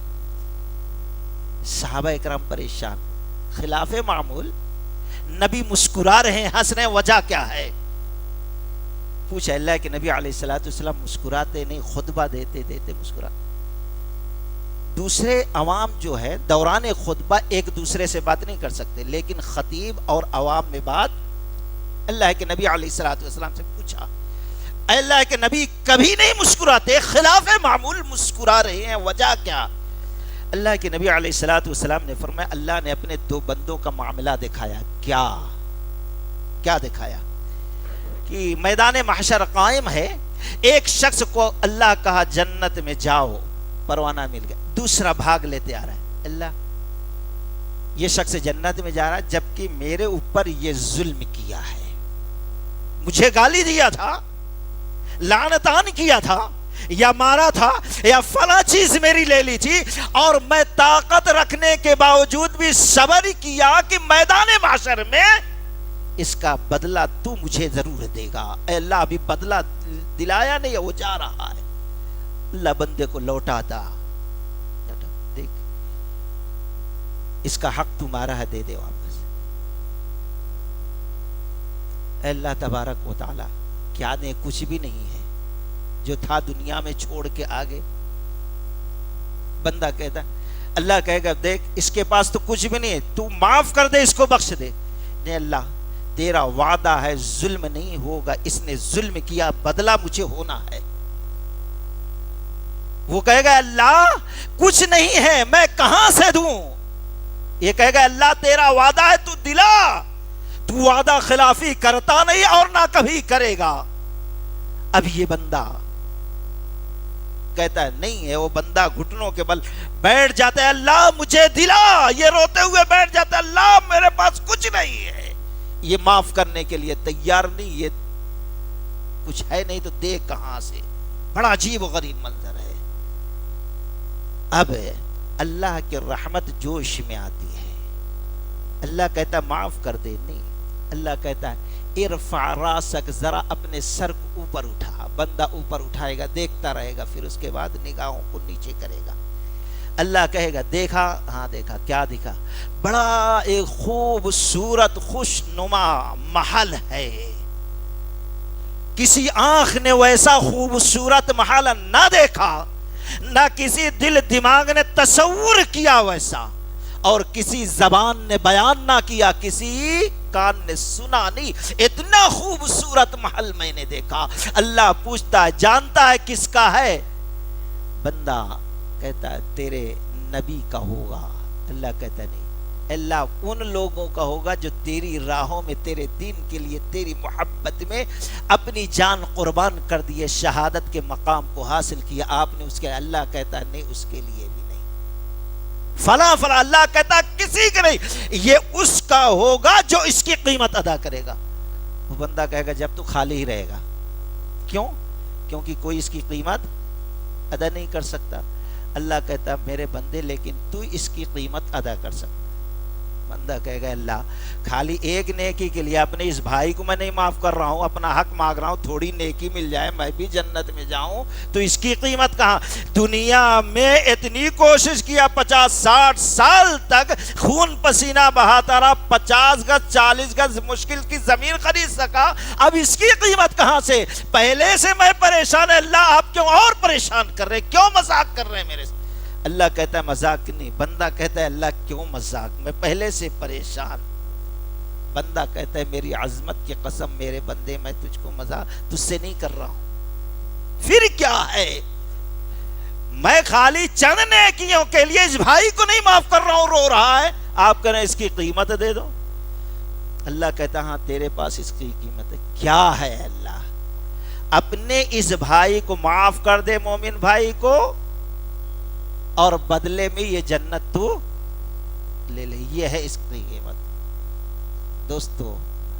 صحابہ اکرام پریشان، خلاف معمول، نبی مسکرا رہے ہیں، ہنس رہے ہیں، وجہ کیا ہے؟ پوچھا. اللہ کے نبی علیہ الصلوۃ والسلام مسکراتے نہیں، خطبہ دیتے دیتے مسکرا. دوسرے عوام جو ہے دوران خطبہ ایک دوسرے سے بات نہیں کر سکتے، لیکن خطیب اور عوام میں بات. اللہ کے نبی علیہ الصلوۃ والسلام سے پوچھا، اللہ کے نبی کبھی نہیں مسکراتے، خلاف معمول مسکرا رہے ہیں، وجہ کیا؟ اللہ کے نبی علیہ الصلوۃ والسلام نے فرمایا اللہ نے اپنے دو بندوں کا معاملہ دکھایا. کیا دکھایا؟ کہ میدان محشر قائم ہے، ایک شخص کو اللہ کہا جنت میں جاؤ، پروانہ مل گیا، دوسرا بھاگ لیتے آ رہا ہے، اللہ یہ شخص جنت میں جا رہا ہے جبکہ میرے اوپر یہ ظلم کیا ہے، مجھے گالی دیا تھا، لعنتان کیا تھا، یا مارا تھا، یا فلاں چیز میری لے لی تھی، اور میں طاقت رکھنے کے باوجود بھی صبر کیا کہ میدان محشر میں اس کا بدلہ تو مجھے ضرور دے گا. اے اللہ ابھی بدلہ دلایا نہیں، وہ جا رہا ہے. اللہ بندے کو لوٹاتا، دیکھ اس کا حق تمہارا ہے، دے دے واپس. اے اللہ تبارک و تعالی، کیا نے کچھ بھی نہیں ہے جو تھا دنیا میں چھوڑ کے آگے. بندہ کہتا، اللہ کہے گا دیکھ اس کے پاس تو کچھ بھی نہیں ہے، تو معاف کر دے، اس کو بخش دے. نہیں اللہ تیرا وعدہ ہے ظلم نہیں ہوگا، اس نے ظلم کیا، بدلہ مجھے ہونا ہے. وہ کہے گا اللہ کچھ نہیں ہے، میں کہاں سے دوں؟ یہ کہے گا اللہ تیرا وعدہ ہے، تو دلا، تو وعدہ خلافی کرتا نہیں اور نہ کبھی کرے گا. اب یہ بندہ کہتا ہے نہیں ہے، وہ بندہ گھٹنوں کے بل بیٹھ جاتا ہے، اللہ مجھے دلا، یہ روتے ہوئے بیٹھ جاتا ہے، اللہ میرے پاس کچھ نہیں ہے. یہ معاف کرنے کے لیے تیار نہیں، یہ کچھ ہے نہیں تو دے کہاں سے. بڑا عجیب و غریب منظر ہے. اب اللہ کی رحمت جوش میں آتی ہے، اللہ کہتا ہے معاف کر دے، نہیں، اللہ کہتا ہے ارفع راسک، ذرا اپنے سر کو اوپر اٹھا، بندہ اوپر اٹھائے گا، دیکھتا رہے گا، پھر اس کے بعد نگاہوں کو نیچے کرے گا۔ اللہ کہے گا دیکھا؟ ہاں دیکھا۔ کیا دیکھا؟ بڑا ایک خوبصورت خوش نما محل ہے، کسی آنکھ نے ویسا خوبصورت محل نہ دیکھا، نہ کسی دل دماغ نے تصور کیا ویسا، اور کسی زبان نے بیان نہ کیا، کسی کان نے سنا نہیں، اتنا خوبصورت محل میں نے دیکھا۔ اللہ پوچھتا ہے جانتا ہے کس کا ہے؟ بندہ کہتا ہے تیرے نبی کا ہوگا۔ اللہ کہتا ہے نہیں، اللہ ان لوگوں کا ہوگا جو تیری راہوں میں، تیرے دین کے لیے، تیری محبت میں اپنی جان قربان کر دیے، شہادت کے مقام کو حاصل کیا آپ نے اس کے۔ اللہ کہتا ہے نہیں، اس کے لیے بھی نہیں، فلاں فلاں۔ اللہ کہتا ہے کسی کے نہیں، یہ اس کا ہوگا جو اس کی قیمت ادا کرے گا۔ وہ بندہ کہے گا جب تو خالی ہی رہے گا، کیوں؟ کیونکہ کوئی اس کی قیمت ادا نہیں کر سکتا۔ اللہ کہتا ہے میرے بندے لیکن تو اس کی قیمت ادا کر سکتا۔ بندہ کہے گا اللہ خالی ایک نیکی کے لیے اپنے اس بھائی کو میں نہیں معاف کر رہا ہوں، اپنا حق مانگ رہا ہوں، تھوڑی نیکی مل جائے میں بھی جنت میں جاؤں، تو اس کی قیمت کہاں؟ دنیا میں اتنی کوشش کیا، 50-60 سال تک خون پسینہ بہاتا رہا، 50 گز 40 گز مشکل کی زمین خرید سکا، اب اس کی قیمت کہاں سے؟ پہلے سے میں پریشان ہے، اللہ آپ کیوں اور پریشان کر رہے، کیوں مذاق کر رہے ہیں میرے سے؟ اللہ کہتا ہے مذاق نہیں۔ بندہ کہتا ہے اللہ کیوں مذاق، میں پہلے سے پریشان۔ بندہ کہتا ہے میری عظمت کی قسم میرے بندے، میں تجھ کو مذاق تجھ سے نہیں کر رہا ہوں۔ پھر کیا ہے؟ میں خالی چند نیکیوں کے لیے اس بھائی کو نہیں معاف کر رہا ہوں، رو رہا ہے، آپ کہہ رہے ہیں اس کی قیمت دے دو۔ اللہ کہتا ہاں تیرے پاس اس کی قیمت ہے۔ کیا ہے اللہ؟ اپنے اس بھائی کو معاف کر دے، مومن بھائی کو، اور بدلے میں یہ جنت تو لے لے، یہ ہے اس کی قیمت۔ دوستو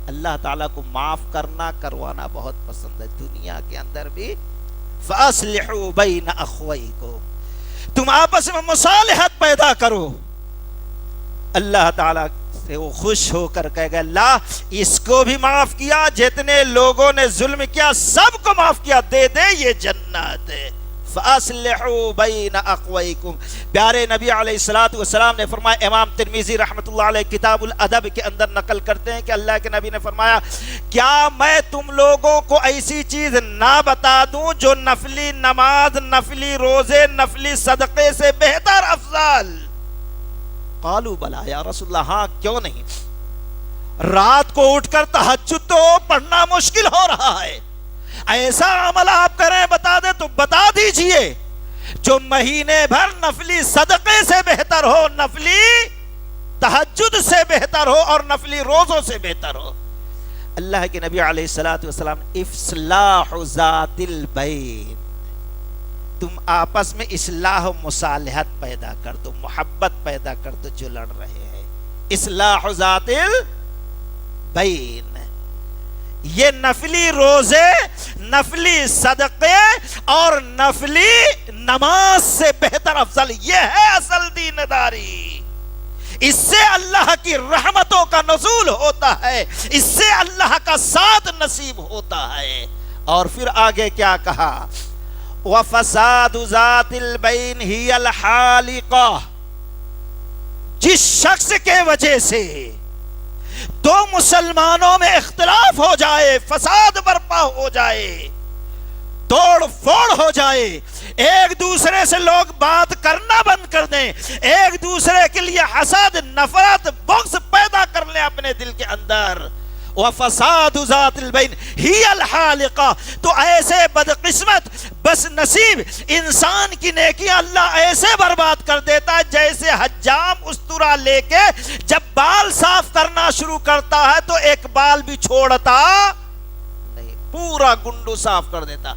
اللہ تعالیٰ کو معاف کرنا کروانا بہت پسند ہے، دنیا کے اندر بھی فَأَصْلِحُوا بَيْنَ أَخْوَيْكُمْ، تم آپس میں مصالحت پیدا کرو۔ اللہ تعالیٰ سے وہ خوش ہو کر کہے گا اللہ اس کو بھی معاف کیا، جتنے لوگوں نے ظلم کیا سب کو معاف کیا، دے دے یہ جنت ہے۔ فَأَصْلِحُوا بَيْنَ أَخْوَيْكُمْ، پیارے نبی علیہ السلام نے فرمایا، امام ترمذی رحمۃ اللہ علیہ کتاب الادب کے اندر نقل کرتے ہیں کہ اللہ کے نبی نے فرمایا کیا میں تم لوگوں کو ایسی چیز نہ بتا دوں جو نفلی نماز، نفلی روزے، نفلی صدقے سے بہتر افضل؟ قالوا بلا یا رسول اللہ، ہاں کیوں نہیں۔ رات کو اٹھ کر تہجد تو پڑھنا مشکل ہو رہا ہے، ایسا عمل آپ کریں بتا دیں تو بتا دیجئے جو مہینے بھر نفلی صدقے سے بہتر ہو، نفلی تہجد سے بہتر ہو، اور نفلی روزوں سے بہتر ہو۔ اللہ کے نبی علیہ السلام اصلاح ذات البین، تم آپس میں اصلاح و مصالحت پیدا کر دو، محبت پیدا کر دو جو لڑ رہے ہیں، اصلاح ذات البین۔ یہ نفلی روزے، نفلی صدقے اور نفلی نماز سے بہتر افضل، یہ ہے اصل دینداری۔ اس سے اللہ کی رحمتوں کا نزول ہوتا ہے، اس سے اللہ کا ساتھ نصیب ہوتا ہے۔ اور پھر آگے کیا کہا؟ وَفَسَادُ ذَاتِ الْبَيْنِ هِيَ الْحَالِقَةُ، جس شخص کے وجہ سے دو مسلمانوں میں اختلاف ہو جائے، فساد برپا ہو جائے، توڑ پھوڑ ہو جائے، ایک دوسرے سے لوگ بات کرنا بند کر دیں، ایک دوسرے کے لیے حسد، نفرت، بغض پیدا کر لیں اپنے دل کے اندر، وَفَسَادُ ذَاتِ الْبَيْنِ هِيَ الْحَالِقَةُ، تو ایسے بدقسمت بس نصیب انسان کی نیکیاں اللہ ایسے برباد کر دیتا ہے جیسے حجام استرا لے کے جب بال صاف کرنا شروع کرتا ہے تو ایک بال بھی چھوڑتا نہیں، پورا گنڈو صاف کر دیتا۔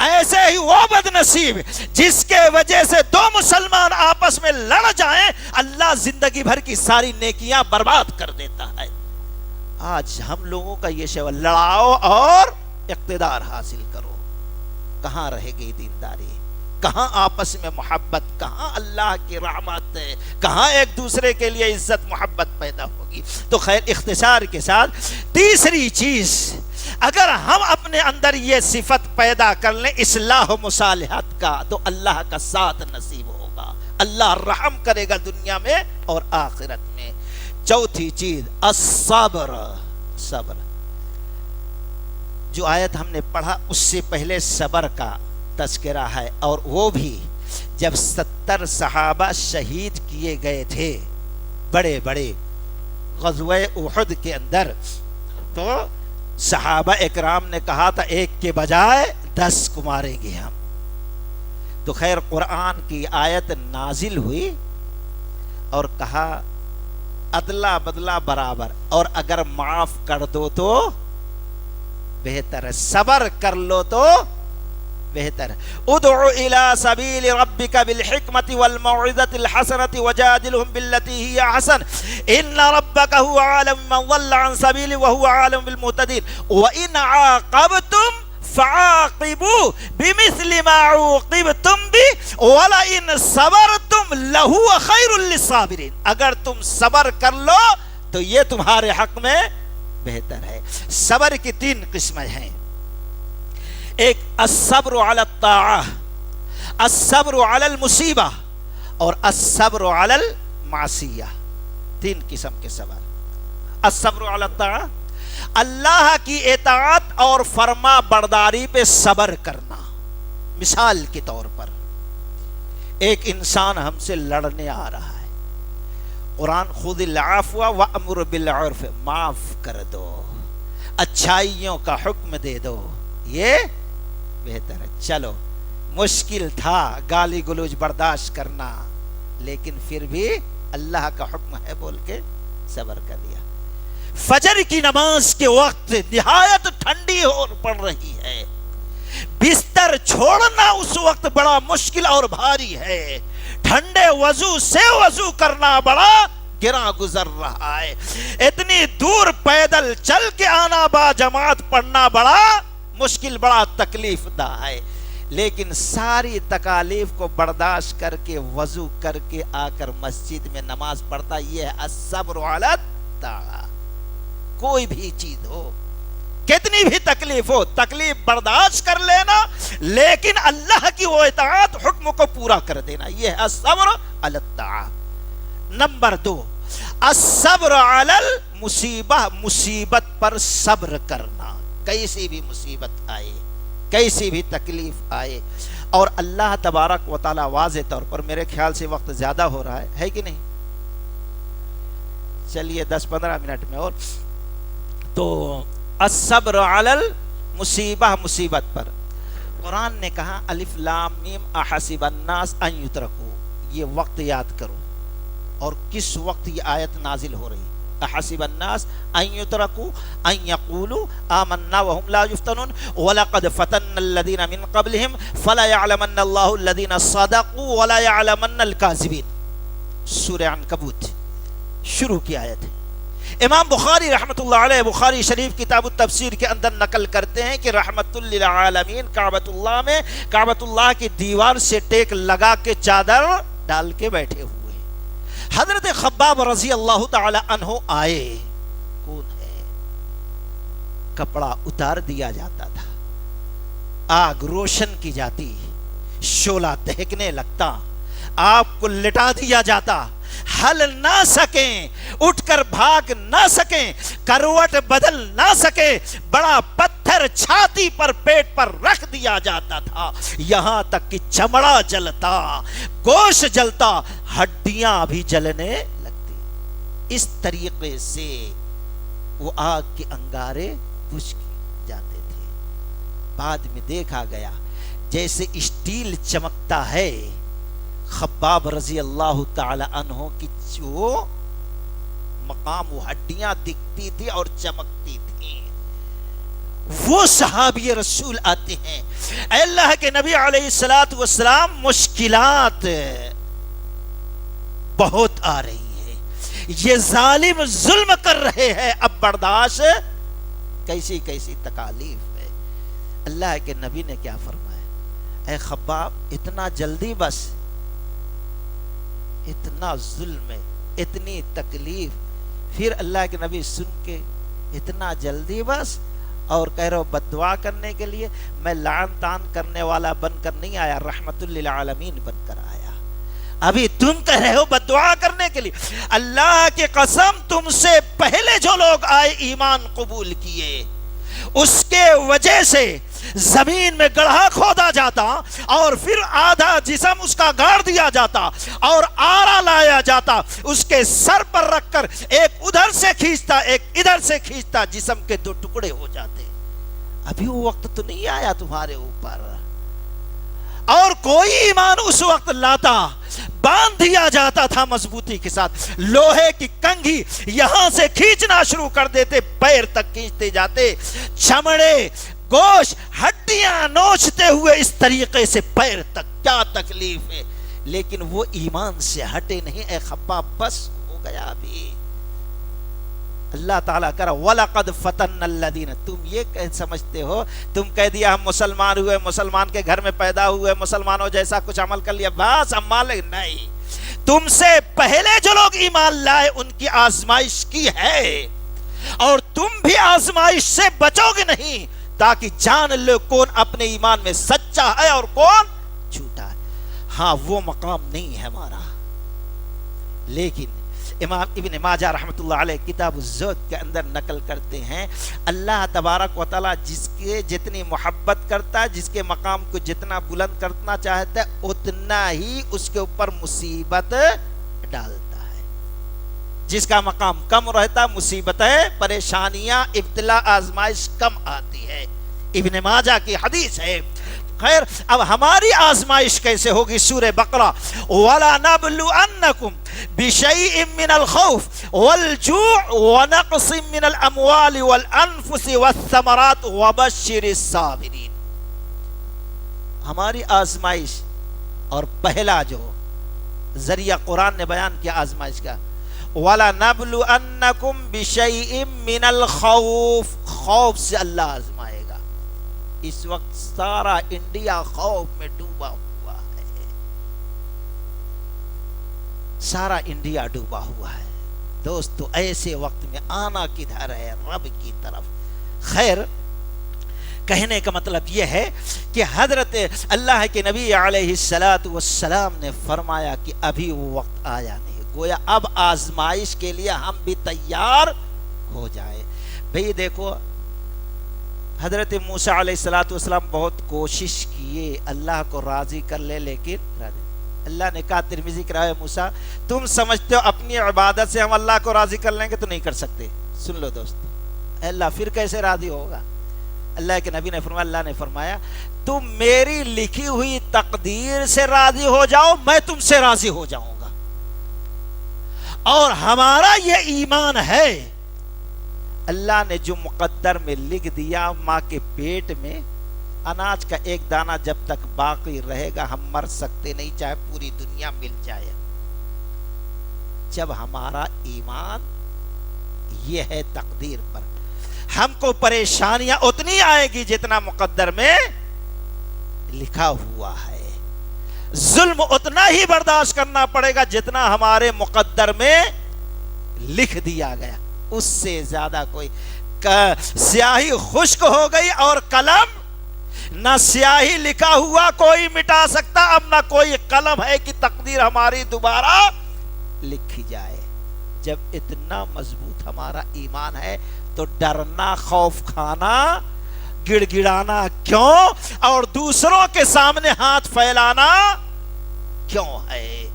ایسے ہی وہ بد نصیب جس کے وجہ سے دو مسلمان آپس میں لڑ جائیں، اللہ زندگی بھر کی ساری نیکیاں برباد کر دیتا ہے۔ آج ہم لوگوں کا یہ شعور، لڑاؤ اور اقتدار حاصل کرو، کہاں رہ گئی دینداری، کہاں آپس میں محبت، کہاں اللہ کی رحمت ہے، کہاں ایک دوسرے کے لیے عزت محبت پیدا ہوگی؟ تو خیر اختصار کے ساتھ تیسری چیز، اگر ہم اپنے اندر یہ صفت پیدا کر لیں اصلاح و مصالحت کا، تو اللہ کا ساتھ نصیب ہوگا، اللہ رحم کرے گا دنیا میں اور آخرت میں۔ چوتھی چیز الصبر، صبر۔ جو آیت ہم نے پڑھا اس سے پہلے صبر کا تذکرہ ہے، اور وہ بھی جب 70 صحابہ شہید کیے گئے تھے بڑے بڑے غزوہ احد کے اندر، تو صحابہ اکرام نے کہا تھا ایک کے بجائے 10 کو ماریں گے ہم۔ تو خیر قرآن کی آیت نازل ہوئی اور کہا عدلہ بدلہ برابر، اور اگر معاف کر دو تو بہتر ہے، صبر کر لو تو بہتر ہے۔ ادع الى سبیل ربک بالحکمت والموعظۃ الحسنۃ وجادلهم بالتي هي احسن ان ربک هو اعلم من ضل عن سبیلہ وهو اعلم بالمهتدین وان عاقبتم فعاقبوا بمثل ما عوقبتم به ولئن صبرتم لهو خیر للصابرین، اگر تم صبر کر لو تو یہ تمہارے حق میں بہتر ہے۔ صبر کی 3 قسمیں ہیں، ایک الصبر علی الطاعہ، الصبر علی المصیبہ، اور الصبر علی المعصیہ۔ 3 قسم کے صبر۔ الصبر علی الطاعہ، اللہ کی اطاعت اور فرما برداری پہ صبر کرنا۔ مثال کے طور پر ایک انسان ہم سے لڑنے آ رہا ہے، قرآن خذ العفو وامر بالعرف، معاف کر دو، اچھائیوں کا حکم دے دو، یہ بہتر ہے۔ چلو مشکل تھا گالی گلوچ برداشت کرنا، لیکن پھر بھی اللہ کا حکم ہے بول کے صبر کر دیا۔ فجر کی نماز کے وقت نہایت ٹھنڈی ہو پڑ رہی ہے، بستر چھوڑنا اس وقت بڑا مشکل اور بھاری ہے، ٹھنڈے وضو سے وضو کرنا بڑا گراں گزر رہا ہے، اتنی دور پیدل چل کے آنا با جماعت پڑھنا بڑا مشکل، بڑا تکلیف دہ ہے، لیکن ساری تکالیف کو برداشت کر کے وضو کر کے آ کر مسجد میں نماز پڑھتا، یہ ہے الصبر علی الطاعہ۔ کوئی بھی چیز ہو، کتنی بھی تکلیف ہو، تکلیف برداشت کر لینا، لیکن اللہ کی وہ اطاعت حکم کو پورا کر دینا، یہ ہے الصبر علی الطاعہ۔ نمبر 2 الصبر علی المصیبہ، مصیبت پر صبر کرنا، کیسی بھی مصیبت آئے، کیسی بھی تکلیف آئے، اور اللہ تبارک و تعالی واضح طور پر، میرے خیال سے وقت زیادہ ہو رہا ہے کہ نہیں؟ چلیے 10-15 منٹ میں اور تو الصبر علی المصیبہ، مصیبت پر قرآن نے کہا الف لام میم احسب الناس ان یترکوا، یہ وقت یاد کرو اور کس وقت یہ آیت نازل ہو رہی۔ احسب الناس ان یترکوا ان یقولوا آمنا وهم لا یفتنون ولقد فتنا الذین من قبلهم فلا يعلمن الله الذین صدقوا ولا يعلمن الكاذبین، سورہ عنکبوت شروع کی آیت ہے۔ امام بخاری رحمت اللہ علیہ بخاری شریف کتاب التفسیر کے اندر نقل کرتے ہیں کہ رحمت للعالمین کعبۃ اللہ میں، کعبۃ اللہ کی دیوار سے ٹیک لگا کے چادر ڈال کے بیٹھے ہوئے حضرت خباب رضی اللہ تعالی عنہ آئے، کون ہے؟ کپڑا اتار دیا جاتا تھا، آگ روشن کی جاتی، شعلہ دہکنے لگتا، آپ کو لٹا دیا جاتا، ہل نہ سکیں، اٹھ کر بھاگ نہ سکیں، کروٹ بدل نہ سکے، بڑا پتھر چھاتی پر پیٹ پر رکھ دیا جاتا تھا، یہاں تک کہ چمڑا جلتا، گوشت جلتا، ہڈیاں بھی جلنے لگتی۔ اس طریقے سے وہ آگ کے انگارے بجھ جاتے تھے۔ بعد میں دیکھا گیا جیسے اسٹیل چمکتا ہے، خباب رضی اللہ تعالی عنہ کی جو مقام، وہ ہڈیاں دکھتی تھی اور چمکتی تھی۔ وہ صحابی رسول آتے ہیں، اے اللہ کے نبی علیہ الصلوۃ والسلام مشکلات بہت آ رہی ہے، یہ ظالم ظلم کر رہے ہیں، اب برداشت کیسی کیسی تکالیف ہے۔ اللہ کے نبی نے کیا فرمایا؟ اے خباب اتنا جلدی بس، اتنا ظلم ہے، اتنی تکلیف، پھر اللہ کے نبی سن کے اتنا جلدی بس، اور کہہ رہے ہو بد دعا کرنے کے لیے؟ میں لعن تان کرنے والا بن کر نہیں آیا، رحمت للعالمین بن کر آیا۔ ابھی تم کہہ رہے ہو بد دعا کرنے کے لیے؟ اللہ کی قسم تم سے پہلے جو لوگ آئے ایمان قبول کیے، اس کے وجہ سے زمین میں گڑھا کھودا جاتا اور پھر آدھا جسم اس کا گاڑ دیا جاتا اور آرا لایا جاتا، اس کے سر پر رکھ کر ایک ادھر سے کھینچتا ایک ادھر سے کھینچتا، جسم کے دو ٹکڑے ہو جاتے۔ ابھی وہ وقت تو نہیں آیا تمہارے اوپر، اور کوئی ایمان اس وقت لاتا، باندھ دیا جاتا تھا مضبوطی کے ساتھ، لوہے کی کنگھی یہاں سے کھینچنا شروع کر دیتے، پیر تک کھینچتے جاتے، چمڑے گوشت ہڈیاں نوچتے ہوئے اس طریقے سے پیر تک، کیا تکلیف ہے، لیکن وہ ایمان سے ہٹے نہیں۔ اے خباب بس ہو گیا ابھی۔ اللہ تعالیٰ کہا وَلَقَدْ فَتَنَّ الَّذِينَ، تم یہ سمجھتے ہو، تم کہہ دیا ہم مسلمان ہوئے، مسلمان کے گھر میں پیدا ہوئے، مسلمانوں جیسا کچھ عمل کر لیا، بس ہم مالک نہیں۔ تم سے پہلے جو لوگ ایمان لائے ان کی آزمائش کی ہے، اور تم بھی آزمائش سے بچو گے نہیں، تاکہ جان لو کون اپنے ایمان میں سچا ہے اور کون جھوٹا ہے۔ ہاں وہ مقام نہیں ہے ہمارا، لیکن امام ابن ماجہ رحمۃ اللہ علیہ کتاب الزہد کے اندر نقل کرتے ہیں، اللہ تبارک و تعالی جس کے جتنی محبت کرتا ہے، جس کے مقام کو جتنا بلند کرنا چاہتا ہے، اتنا ہی اس کے اوپر مصیبت ڈالتا ہے۔ جس کا مقام کم رہتا، مصیبتیں، پریشانیاں، ابتلا، آزمائش کم آتی ہے۔ ابن ماجہ کی حدیث ہے۔ خیر، اب ہماری آزمائش کیسے ہوگی؟ سورہ بقرہ وَلَنَبْلُوَنَّكُمْ بِشَيْءٍ مِّنَ الْخَوْفِ وَالْجُوعِ وَنَقْصٍ مِّنَ الْأَمْوَالِ وَالْأَنفُسِ وَالثَّمَرَاتِ وَبَشِّرِ الصَّابِرِينَ۔ ہماری آزمائش، اور پہلا جو ذریعہ قرآن نے بیان کیا آزمائش کا، وَلَنَبْلُوَنَّكُمْ بِشَيْءٍ مِّنَ الْخَوْفِ، خوف سے اللہ آزمائے گا۔ اس وقت سارا انڈیا خوف میں ڈوبا ہوا ہے، سارا انڈیا ڈوبا ہوا ہے۔ دوستو ایسے وقت میں آنا کدھر ہے؟ رب کی طرف۔ خیر، کہنے کا مطلب یہ ہے کہ حضرت اللہ کے نبی علیہ السلام نے فرمایا کہ ابھی وہ وقت آیا نہیں، گویا اب آزمائش کے لیے ہم بھی تیار ہو جائیں۔ بھئی دیکھو، حضرت موسیٰ علیہ السلام بہت کوشش کیے اللہ کو راضی کر لے، لیکن اللہ نے کہا، ترمذی کی روایت، موسیٰ تم سمجھتے ہو اپنی عبادت سے ہم اللہ کو راضی کر لیں گے؟ تو نہیں کر سکتے۔ سن لو دوست، اللہ پھر کیسے راضی ہوگا؟ اللہ کے نبی نے فرمایا، اللہ نے فرمایا تم میری لکھی ہوئی تقدیر سے راضی ہو جاؤ، میں تم سے راضی ہو جاؤں گا۔ اور ہمارا یہ ایمان ہے، اللہ نے جو مقدر میں لکھ دیا، ماں کے پیٹ میں اناج کا ایک دانہ جب تک باقی رہے گا ہم مر سکتے نہیں، چاہے پوری دنیا مل جائے۔ جب ہمارا ایمان یہ ہے تقدیر پر، ہم کو پریشانیاں اتنی آئے گی جتنا مقدر میں لکھا ہوا ہے، ظلم اتنا ہی برداشت کرنا پڑے گا جتنا ہمارے مقدر میں لکھ دیا گیا، اس سے زیادہ کوئی۔ سیاہی خشک ہو گئی اور قلم، نہ سیاہی لکھا ہوا کوئی مٹا سکتا، اب نہ کوئی قلم ہے کہ تقدیر ہماری دوبارہ لکھی جائے۔ جب اتنا مضبوط ہمارا ایمان ہے تو ڈرنا، خوف کھانا، گڑ گڑانا کیوں، اور دوسروں کے سامنے ہاتھ پھیلانا کیوں ہے؟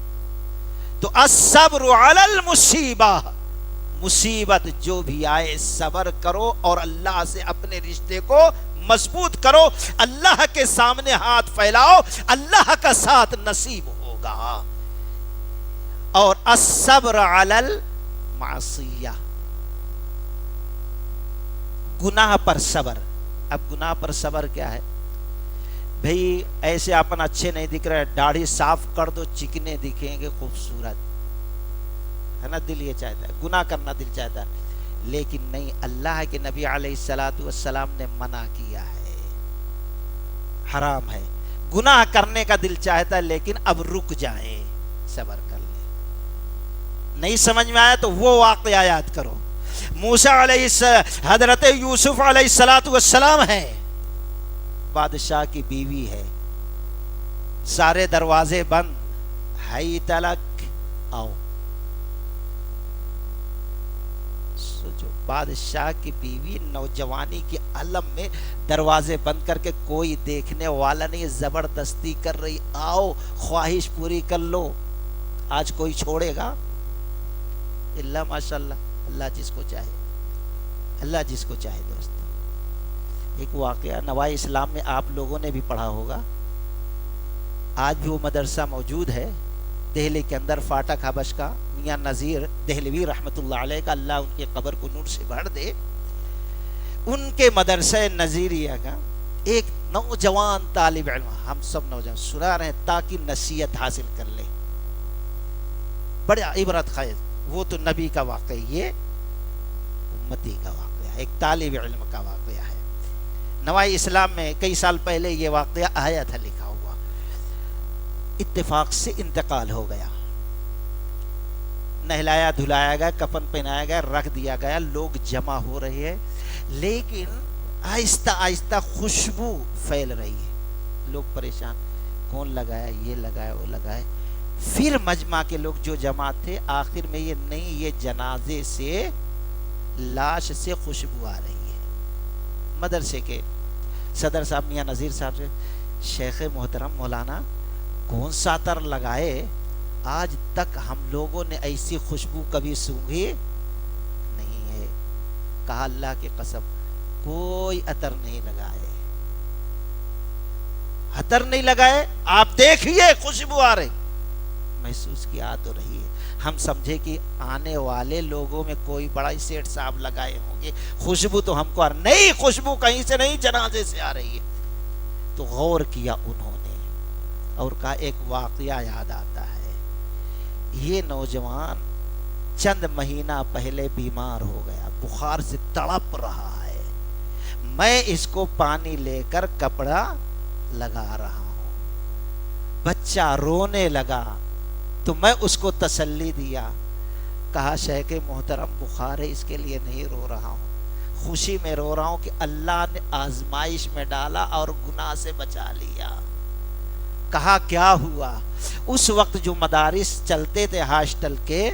تو الصبر علی المصیبہ، مصیبت جو بھی آئے صبر کرو اور اللہ سے اپنے رشتے کو مضبوط کرو، اللہ کے سامنے ہاتھ پھیلاؤ، اللہ کا ساتھ نصیب ہوگا۔ اور الصبر علی المعصیہ، گناہ پر صبر۔ اب گناہ پر صبر کیا ہے؟ بھئی ایسے اپن اچھے نہیں دکھ رہے، داڑھی صاف کر دو، چکنے دکھیں گے خوبصورت، ہے نا؟ دل یہ چاہتا ہے، گناہ کرنا دل چاہتا ہے، لیکن نہیں، اللہ کے نبی علیہ السلام نے منع کیا ہے، حرام ہے۔ گناہ کرنے کا دل چاہتا ہے لیکن اب رک جائیں، صبر کر لیں. نہیں سمجھ میں آیا تو وہ واقعہ یاد کرو. موسیٰ علیہ حضرت یوسف علیہ السلام ہے، بادشاہ کی بیوی ہے، سارے دروازے بند، ہائی تلک آؤ. سوچو، بادشاہ کی بیوی نوجوانی کی علم میں دروازے بند کر کے، کوئی دیکھنے والا نہیں، زبردستی کر رہی، آؤ خواہش پوری کر لو. آج کوئی چھوڑے گا؟ اللہ ماشاءاللہ، اللہ جس کو چاہے، اللہ جس کو چاہے. دوست، ایک واقعہ نوائے اسلام میں آپ لوگوں نے بھی پڑھا ہوگا، آج بھی وہ مدرسہ موجود ہے دہلی کے اندر، فاٹک حبش کا. میاں نذیر دہلوی رحمۃ اللہ علیہ کا، اللہ ان کی قبر کو نور سے بھر دے، ان کے مدرسہ نذیریہ کا ایک نوجوان طالب علم، ہم سب نوجوان سنا رہے ہیں تاکہ نصیحت حاصل کر لیں، بڑا عبرت خیز. وہ تو نبی کا واقعہ، یہ امتی کا واقعہ ہے، ایک طالب علم کا واقعہ ہے. نوائے اسلام میں کئی سال پہلے یہ واقعہ آیا تھا لکھا ہوا. اتفاق سے انتقال ہو گیا، نہلایا دھلایا گیا، کفن پہنایا گیا، رکھ دیا گیا، لوگ جمع ہو رہے ہیں، لیکن آہستہ آہستہ خوشبو پھیل رہی ہے. لوگ پریشان، کون لگایا، یہ لگایا وہ لگایا. پھر مجمع کے لوگ جو جمع تھے، آخر میں یہ نہیں، یہ جنازے سے، لاش سے خوشبو آ رہی ہے. مدرسے کے صدر صاحب میاں نذیر صاحب سے، شیخ محترم مولانا کون سا عطر لگائے، آج تک ہم لوگوں نے ایسی خوشبو کبھی سونگھی نہیں ہے. کہا اللہ کی قسم کوئی عطر نہیں لگائے، عطر نہیں لگائے، آپ دیکھیے خوشبو آ رہی. محسوس کیا تو رہی ہے. ہم سمجھے کہ آنے والے لوگوں میں کوئی بڑا ہی سیٹ صاحب لگائے ہوں گے، خوشبو تو ہم کو نہیں، خوشبو کہیں سے نہیں، جنازے سے آ رہی ہے. تو غور کیا انہوں نے اور کہا ایک واقعہ یاد آتا ہے، یہ نوجوان چند مہینہ پہلے بیمار ہو گیا، بخار سے تڑپ رہا ہے، میں اس کو پانی لے کر کپڑا لگا رہا ہوں. بچہ رونے لگا تو میں اس کو تسلی دیا، کہا شیخ محترم بخار ہے، اس کے لیے نہیں رو رہا ہوں، خوشی میں رو رہا ہوں کہ اللہ نے آزمائش میں ڈالا اور گناہ سے بچا لیا. کہا کیا ہوا؟ اس وقت جو مدارس چلتے تھے ہاسٹل کے،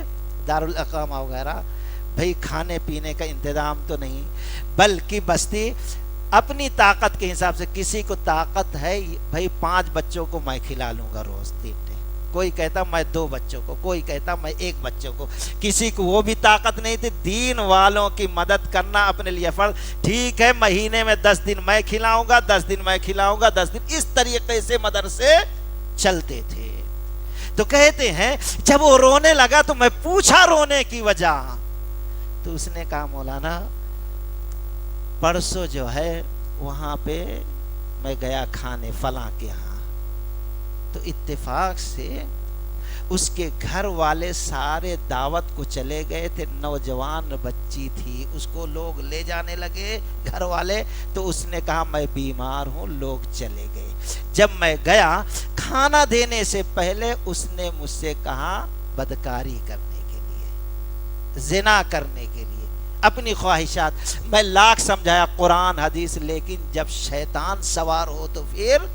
دارالاقامہ وغیرہ، بھئی کھانے پینے کا انتظام تو نہیں، بلکہ بستی اپنی طاقت کے حساب سے، کسی کو طاقت ہے بھئی 5 بچوں کو میں کھلا لوں گا روز 3 ٹائم، کوئی کہتا میں 2 بچوں کو، کوئی کہتا میں 1 بچوں کو، کسی کو وہ بھی طاقت نہیں تھی. دین والوں کی مدد کرنا اپنے لیے فرض. ٹھیک ہے مہینے میں 10 دن میں کھلاؤں گا، 10 دن میں کھلاؤں گا، 10 دن، اس طریقے سے مدرسے چلتے تھے. تو کہتے ہیں جب وہ رونے لگا تو میں پوچھا رونے کی وجہ، تو اس نے کہا مولانا پرسوں جو ہے وہاں پہ میں گیا کھانے فلاں کے ہاں، تو اتفاق سے اس کے گھر والے سارے دعوت کو چلے گئے تھے، نوجوان بچی تھی، اس کو لوگ لے جانے لگے گھر والے، تو اس نے کہا میں بیمار ہوں، لوگ چلے گئے. جب میں گیا کھانا دینے سے پہلے اس نے مجھ سے کہا بدکاری کرنے کے لیے، زنا کرنے کے لیے، اپنی خواہشات. میں لاکھ سمجھایا قرآن حدیث، لیکن جب شیطان سوار ہو تو پھر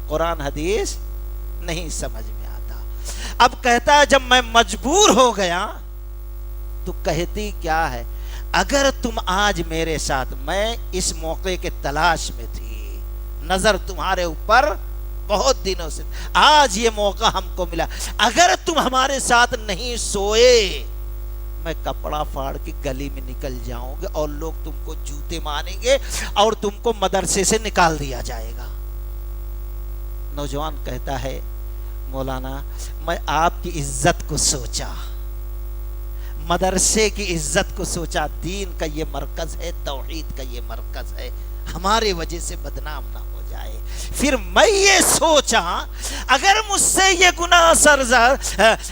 قرآن حدیث نہیں سمجھ میں آتا. اب کہتا ہے جب میں مجبور ہو گیا تو کہتی کیا ہے، اگر تم آج میرے ساتھ، میں اس موقع کے تلاش میں تھی، نظر تمہارے اوپر بہت دنوں سے، آج یہ موقع ہم کو ملا، اگر تم ہمارے ساتھ نہیں سوئے میں کپڑا پھاڑ کے گلی میں نکل جاؤں گے اور لوگ تم کو جوتے ماریں گے اور تم کو مدرسے سے نکال دیا جائے گا. نوجوان کہتا ہے مولانا میں آپ کی عزت کو سوچا، مدرسے کی عزت کو سوچا، دین کا یہ مرکز ہے، توحید کا یہ مرکز ہے، ہمارے وجہ سے بدنام نہ ہو جائے. پھر میں یہ سوچا اگر مجھ سے یہ گناہ سرزر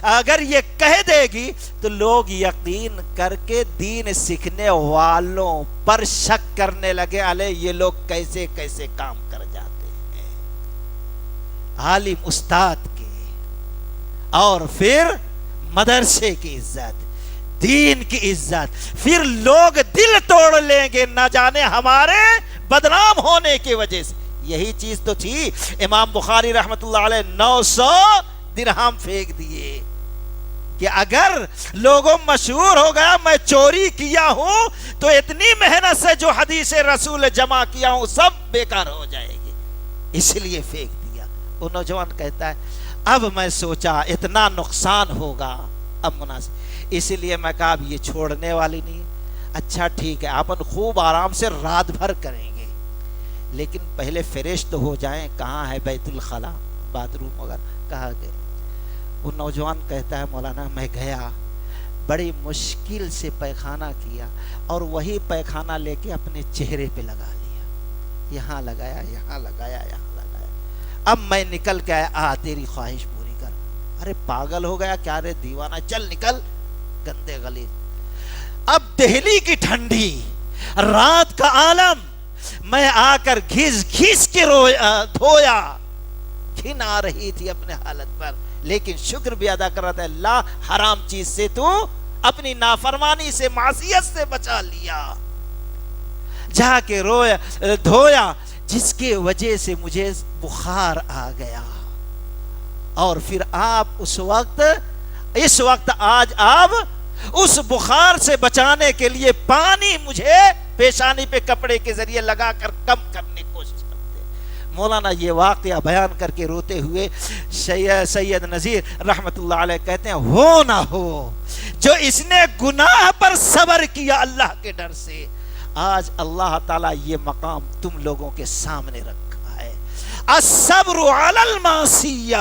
اگر یہ کہہ دے گی تو لوگ یقین کر کے دین سیکھنے والوں پر شک کرنے لگے، الے یہ لوگ کیسے کیسے کام کر جاتے ہیں. عالم استاد کے، اور پھر مدرسے کی عزت، دین کی عزت، پھر لوگ دل توڑ لیں گے نہ جانے ہمارے بدنام ہونے کی وجہ سے۔ یہی چیز تو تھی، امام بخاری رحمت اللہ علیہ 900 درہم پھینک دیے کہ اگر لوگوں مشہور ہو گیا میں چوری کیا ہوں تو اتنی محنت سے جو حدیث رسول جمع کیا ہوں سب بیکار ہو جائے گی، اس لیے پھینک دیا۔ وہ نوجوان کہتا ہے اب میں سوچا اتنا نقصان ہوگا، اب مناسب، اسی لیے میں کہا اب یہ چھوڑنے والی نہیں۔ اچھا ٹھیک ہے، اپن خوب آرام سے رات بھر کریں گے، لیکن پہلے فریش تو ہو جائیں۔ کہاں ہے بیت الخلا، باتھ روم وغیرہ، کہاں گئے؟ وہ نوجوان کہتا ہے مولانا میں گیا، بڑی مشکل سے پیخانہ کیا اور وہی پیخانہ لے کے اپنے چہرے پہ لگا لیا، یہاں لگایا، یہاں لگایا، یہاں لگایا۔ اب میں نکل کے آیا، تیری خواہش پوری کر۔ ارے پاگل ہو گیا کیا رے دیوانہ، چل نکل گندے غلیظ۔ اب دہلی کی ٹھنڈی، رات کا عالم، میں آ کر گھس گھس کے دھویا، گھن آ رہی تھی اپنے حالت پر، لیکن شکر بھی ادا کر رہا تھا، اللہ حرام چیز سے تو اپنی نافرمانی سے، معصیت سے بچا لیا۔ جا کے رویا، دھویا، جس کی وجہ سے مجھے بخار آ گیا۔ اور پھر آپ اس وقت آج آپ اس بخار سے بچانے کے لیے پانی مجھے پیشانی پہ کپڑے کے ذریعے لگا کر کم کرنے کی کوشش کرتے۔ مولانا یہ واقعہ بیان کر کے روتے ہوئے سید نذیر رحمت اللہ علیہ کہتے ہیں ہو نہ ہو جو اس نے گناہ پر صبر کیا اللہ کے ڈر سے، آج اللہ تعالیٰ یہ مقام تم لوگوں کے سامنے رکھا ہے۔ الصبر علی المعصیہ،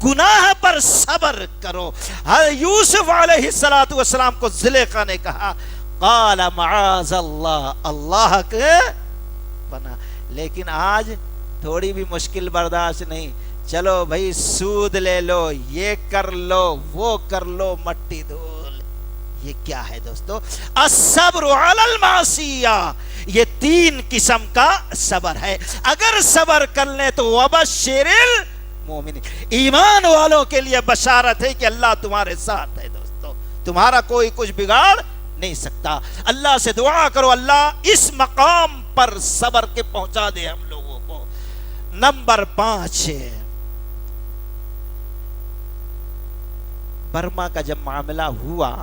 گناہ پر صبر کرو۔ یوسف علیہ السلام کو زلیخا نے کہا قال معاذ اللہ، اللہ کے پناہ، لیکن آج تھوڑی بھی مشکل برداشت نہیں، چلو بھائی سود لے لو، یہ کر لو، وہ کر لو، مٹی دھول۔ یہ کیا ہے دوستو؟ الصبر علی المعصیہ، یہ 3 قسم کا صبر ہے۔ اگر صبر کر لیں تو وبشر المؤمنین، ایمان والوں کے لیے بشارت ہے کہ اللہ تمہارے ساتھ ہے دوستو، تمہارا کوئی کچھ بگاڑ نہیں سکتا۔ اللہ سے دعا کرو اللہ اس مقام پر صبر کے پہنچا دے ہم لوگوں کو۔ نمبر 5، برما کا جب معاملہ ہوا،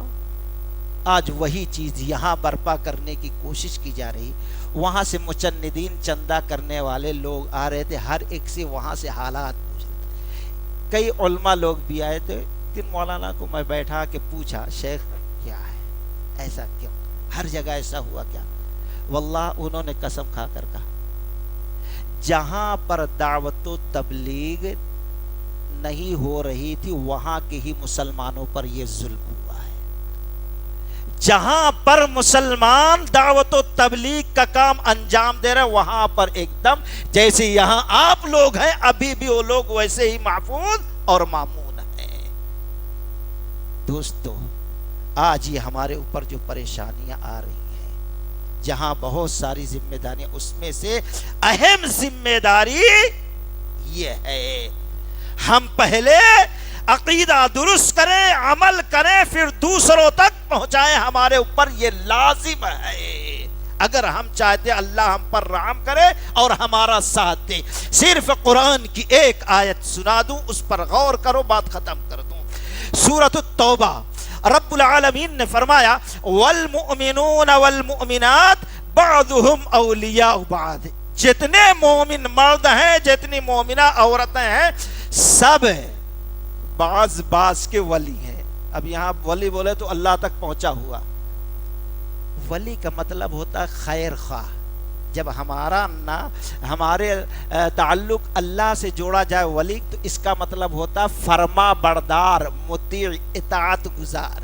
آج وہی چیز یہاں برپا کرنے کی کوشش کی جا رہی۔ وہاں سے مچندین چندہ کرنے والے لوگ آ رہے تھے، ہر ایک سے وہاں سے حالات پوچھ رہے تھے۔ کئی علماء لوگ بھی آئے تھے، تین مولانا کو میں بیٹھا کے پوچھا شیخ کیا ہے، ایسا کیوں، ہر جگہ ایسا ہوا کیا؟ واللہ انہوں نے قسم کھا کر کہا جہاں پر دعوت و تبلیغ نہیں ہو رہی تھی وہاں کے ہی مسلمانوں پر یہ ظلم ہوا ہے۔ جہاں پر مسلمان دعوت و تبلیغ کا کام انجام دے رہے وہاں پر ایک دم جیسے یہاں آپ لوگ ہیں ابھی بھی وہ لوگ ویسے ہی محفوظ اور مامون ہیں۔ دوستو آج یہ ہمارے اوپر جو پریشانیاں آ رہی ہیں، جہاں بہت ساری ذمہ داریاں، اس میں سے اہم ذمہ داری یہ ہے ہم پہلے عقیدہ درست کریں، عمل کریں، پھر دوسروں تک پہنچائیں۔ ہمارے اوپر یہ لازم ہے اگر ہم چاہتے اللہ ہم پر رحم کرے اور ہمارا ساتھ دے۔ صرف قرآن کی ایک آیت سنا دوں، اس پر غور کرو، بات ختم کر دوں۔ سورۃ التوبہ، رب العالمین نے فرمایا والمؤمنون والمؤمنات بعضهم اولیاء بعض، جتنے مومن مرد ہیں، جتنی مومنہ عورتیں ہیں، سب بعض کے ولی ہیں۔ اب یہاں ولی بولے تو اللہ تک پہنچا ہوا، ولی کا مطلب ہوتا ہے خیر خواہ۔ جب ہمارے تعلق اللہ سے جوڑا جائے ولی، تو اس کا مطلب ہوتا فرما بردار، مطیع، اطاعت گزار،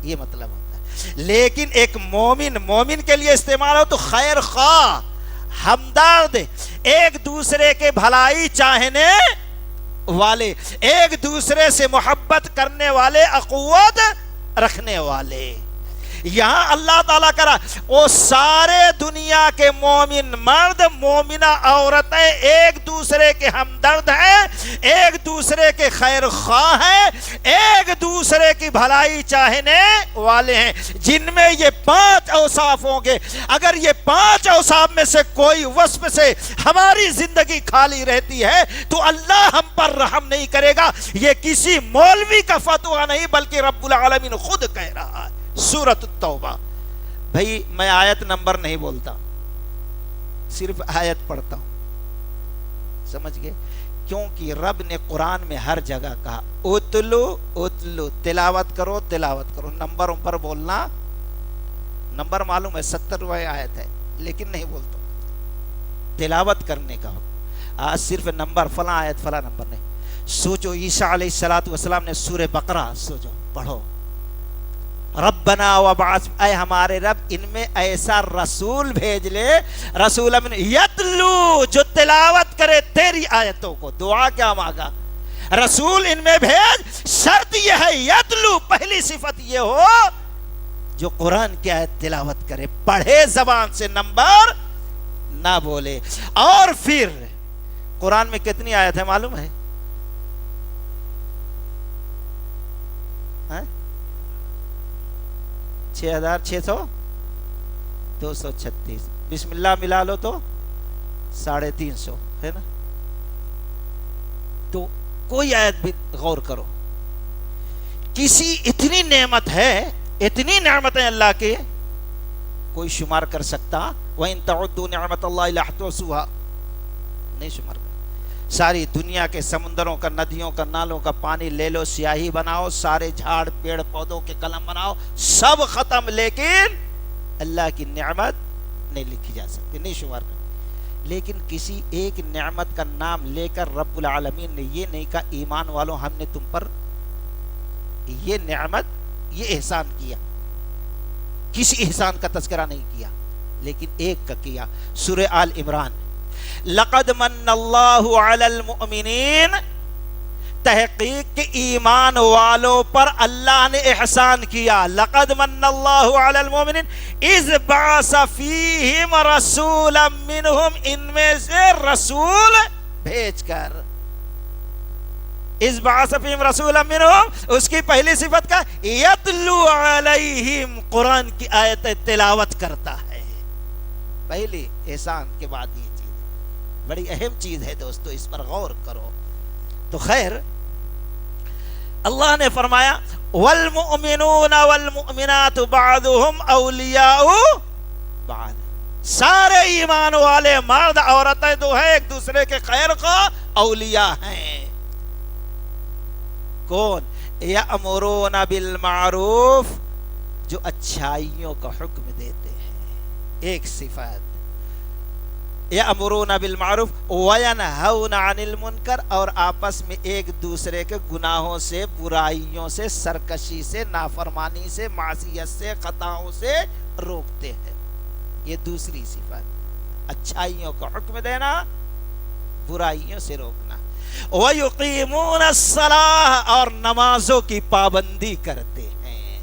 یہ مطلب ہوتا ہے۔ لیکن ایک مومن کے لیے استعمال ہو تو خیر خواہ، ہمدرد، ایک دوسرے کے بھلائی چاہنے والے، ایک دوسرے سے محبت کرنے والے، اخوت رکھنے والے۔ یہاں اللہ تعالیٰ کرا وہ سارے دنیا کے مومن مرد مومنہ عورتیں ایک دوسرے کے ہمدرد ہیں، ایک دوسرے کے خیر خواہ ہیں، ایک دوسرے کی بھلائی چاہنے والے ہیں، جن میں یہ 5 اوصاف ہوں گے۔ اگر یہ 5 اوصاف میں سے کوئی وصف سے ہماری زندگی خالی رہتی ہے تو اللہ ہم پر رحم نہیں کرے گا۔ یہ کسی مولوی کا فتویٰ نہیں بلکہ رب العالمین خود کہہ رہا ہے۔ سورۃ التوبہ۔ بھائی میں آیت نمبر نہیں بولتا، صرف آیت پڑھتا ہوں، سمجھ گئے؟ کیونکہ رب نے قرآن میں ہر جگہ کہا اتلو اتلو، تلاوت کرو تلاوت کرو۔ نمبر پر بولنا، نمبر معلوم ہے 70 آیت ہے لیکن نہیں بولتا، تلاوت کرنے کا حکم۔ آج صرف نمبر فلاں آیت فلاں نمبر نہیں۔ سوچو عیسیٰ علیہ السلام نے سورہ بقرہ سوچو پڑھو، ربنا وبعث، اے ہمارے رب ان میں ایسا رسول بھیج لے، رسول من یتلو، جو تلاوت کرے تیری آیتوں کو۔ دعا کیا مانگا؟ رسول ان میں بھیج، شرط یہ ہے یتلو، پہلی صفت یہ ہو جو قرآن کی آیت تلاوت کرے، پڑھے زبان سے، نمبر نہ بولے۔ اور پھر قرآن میں کتنی آیت ہے معلوم ہے؟ 6,236۔ بسم اللہ ملا لو تو 350 ہے نا۔ تو کوئی آیت بھی غور کرو، کسی اتنی نعمت ہے، اتنی نعمتیں اللہ کے کوئی شمار کر سکتا؟ وَإِن تَعُدُّوا نِعْمَتَ اللَّهِ لَا تُحْصُوهَا، نہیں شمار کر۔ ساری دنیا کے سمندروں کا، ندیوں کا، نالوں کا پانی لے لو، سیاہی بناؤ، سارے جھاڑ پیڑ پودوں کے قلم بناؤ، سب ختم، لیکن اللہ کی نعمت نہیں لکھی جا سکتی، نہیں شمار کر۔ لیکن کسی ایک نعمت کا نام لے کر رب العالمین نے یہ نہیں کہا ایمان والوں ہم نے تم پر یہ نعمت، یہ احسان کیا، کسی احسان کا تذکرہ نہیں کیا، لیکن ایک کا کیا۔ سورہ آل عمران، لقد من اللہ علی المؤمنین، تحقیق کہ ایمان والوں پر اللہ نے احسان کیا۔ لقد من اللہ علی المؤمنین اذ بعث فیہم رسولا منہم، ان میں سے رسول بھیج کر، اذ بعث فیہم رسولا منہم، اس کی پہلی صفت کا یتلو علیہم، قرآن کی آیت تلاوت کرتا ہے۔ پہلی احسان کے بعد یہ چیز بڑی اہم چیز ہے دوستو، اس پر غور کرو۔ تو خیر اللہ نے فرمایا والمؤمنون والمؤمنات بعضهم اولیاء بعض، سارے ایمان والے مرد عورتیں جو ہیں ایک دوسرے کے خیر خواہ اولیاء ہیں۔ کون؟ یأمرون بالمعروف، جو اچھائیوں کا حکم دیتے ہیں، ایک صفات، یأمرون بالمعروف وینہون عن المنکر، اور آپس میں ایک دوسرے کے گناہوں سے، برائیوں سے، سرکشی سے، نافرمانی سے، معصیت سے، خطاؤں سے روکتے ہیں۔ یہ دوسری صفت، اچھائیوں کا حکم دینا، برائیوں سے روکنا۔ وَيُقِيمُونَ الصَّلَاةَ، اور نمازوں کی پابندی کرتے ہیں۔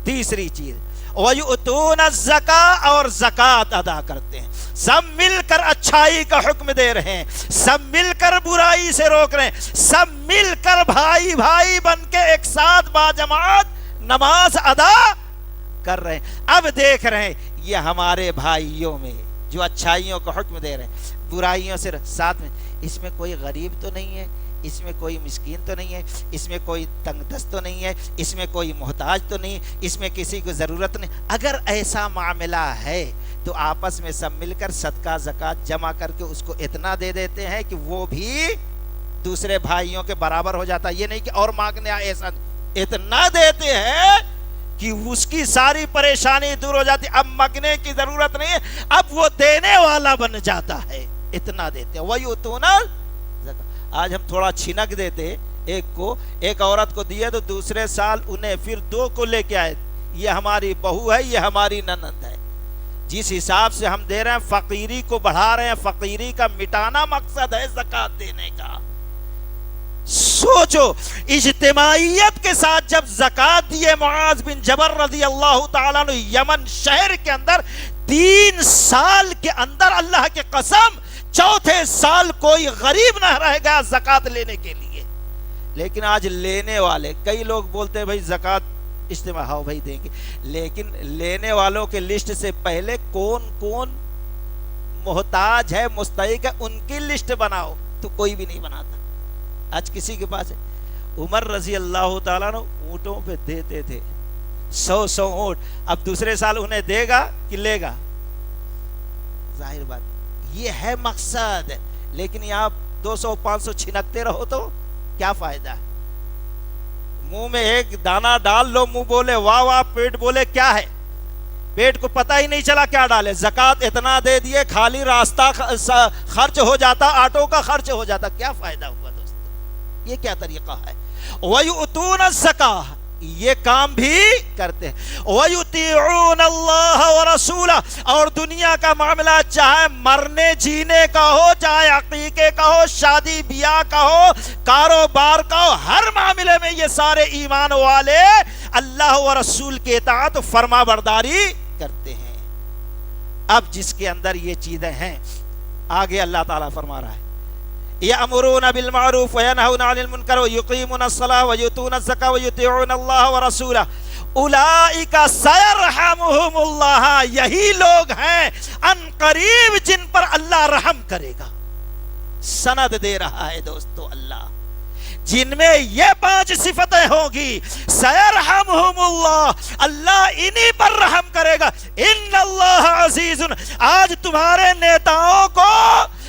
تیسری چیز وَيُؤْتُونَ الزَّكَاةَ، اور زکوٰۃ ادا کرتے ہیں۔ سب مل کر اچھائی کا حکم دے رہے ہیں، سب مل کر برائی سے روک رہے ہیں، سب مل کر بھائی بھائی بن کے ایک ساتھ باجماعت نماز ادا کر رہے ہیں۔ اب دیکھ رہے ہیں یہ ہمارے بھائیوں میں جو اچھائیوں کا حکم دے رہے ہیں، برائیوں سے ساتھ میں، اس میں کوئی غریب تو نہیں ہے، اس میں کوئی مسکین تو نہیں ہے، اس میں کوئی تنگ دست تو نہیں ہے، اس میں کوئی محتاج تو نہیں، اس میں کسی کو ضرورت نہیں۔ اگر ایسا معاملہ ہے تو آپس میں سب مل کر صدقہ زکوٰۃ جمع کر کے اس کو اتنا دے دیتے ہیں کہ وہ بھی دوسرے بھائیوں کے برابر ہو جاتا ہے۔ یہ نہیں کہ اور مانگنے آئے، ایسا اتنا دیتے ہیں کہ اس کی ساری پریشانی دور ہو جاتی، اب مانگنے کی ضرورت نہیں ہے، اب وہ دینے والا بن جاتا ہے، اتنا دیتے ہیں۔ وَيُؤْتُونَ الزَّكَاةَ، آج ہم تھوڑا چھنک دیتے، ایک عورت کو دیے تو دوسرے سال انہیں پھر 2 کو لے کے آئے، یہ ہماری بہو ہے، یہ ہماری نند ہے۔ جس حساب سے ہم دے رہے ہیں، فقیری کو بڑھا رہے ہیں، فقیری کا مٹانا مقصد ہے زکوٰۃ دینے کا۔ سوچو اجتماعیت کے ساتھ جب زکات دیے معاذ بن جبل رضی اللہ تعالیٰ عنہ یمن شہر کے اندر، 3 سال کے اندر اللہ کی قسم چوتھے سال کوئی غریب نہ رہ گیا زکات لینے کے لیے. لیکن آج لینے والے کئی لوگ بولتے ہیں بھائی زکات اجتماع ہاؤ بھائی دیں گے، لیکن لینے والوں کے لسٹ سے پہلے کون کون محتاج ہے مستحق ہے ان کی لسٹ بناؤ، تو کوئی بھی نہیں بناتا. آج کسی کے پاس ہے. عمر رضی اللہ تعالیٰ نے اونٹوں پہ دیتے تھے 100 اونٹ، اب دوسرے سال انہیں دے گا کہ لے گا؟ ظاہر بات یہ ہے مقصد. لیکن یہاں 200-500 چھنکتے رہو تو کیا فائدہ ہے؟ منہ میں ایک دانہ ڈال لو، منہ بولے واہ واہ، پیٹ بولے کیا ہے؟ پیٹ کو پتہ ہی نہیں چلا کیا ڈالے. زکات اتنا دے دیے خالی راستہ خرچ ہو جاتا، آٹو کا خرچ ہو جاتا، کیا فائدہ ہوا دوستو؟ یہ کیا طریقہ ہے؟ وَيُؤْتُونَ الزَّكَاةَ، یہ کام بھی کرتے ہیں. وَيُطِيعُونَ اللَّهَ وَرَسُولَهُ، اور دنیا کا معاملہ چاہے مرنے جینے کا ہو، چاہے عقیقے کا ہو، شادی بیاہ کا ہو، کاروبار کا ہو، ہر معاملے میں یہ سارے ایمان والے اللہ و رسول کے اطاعت فرما برداری کرتے ہیں. اب جس کے اندر یہ چیزیں ہیں، آگے اللہ تعالیٰ فرما رہا ہے یأمرون بالمعروف وینہون عن المنکر ویقیمون الصلاۃ ویؤتون الزکاۃ ویطیعون اللہ ورسولہ اولئک سیرحمہم اللہ، یہی لوگ ہیں ان قریب جن پر اللہ رحم کرے گا. سند دے رہا ہے دوستو اللہ، جن میں یہ 5 صفتیں ہوں گی سیرحمہم اللہ، اللہ انہی پر رحم کرے گا. ان اللہ عزیز، آج تمہارے نیتاؤں کو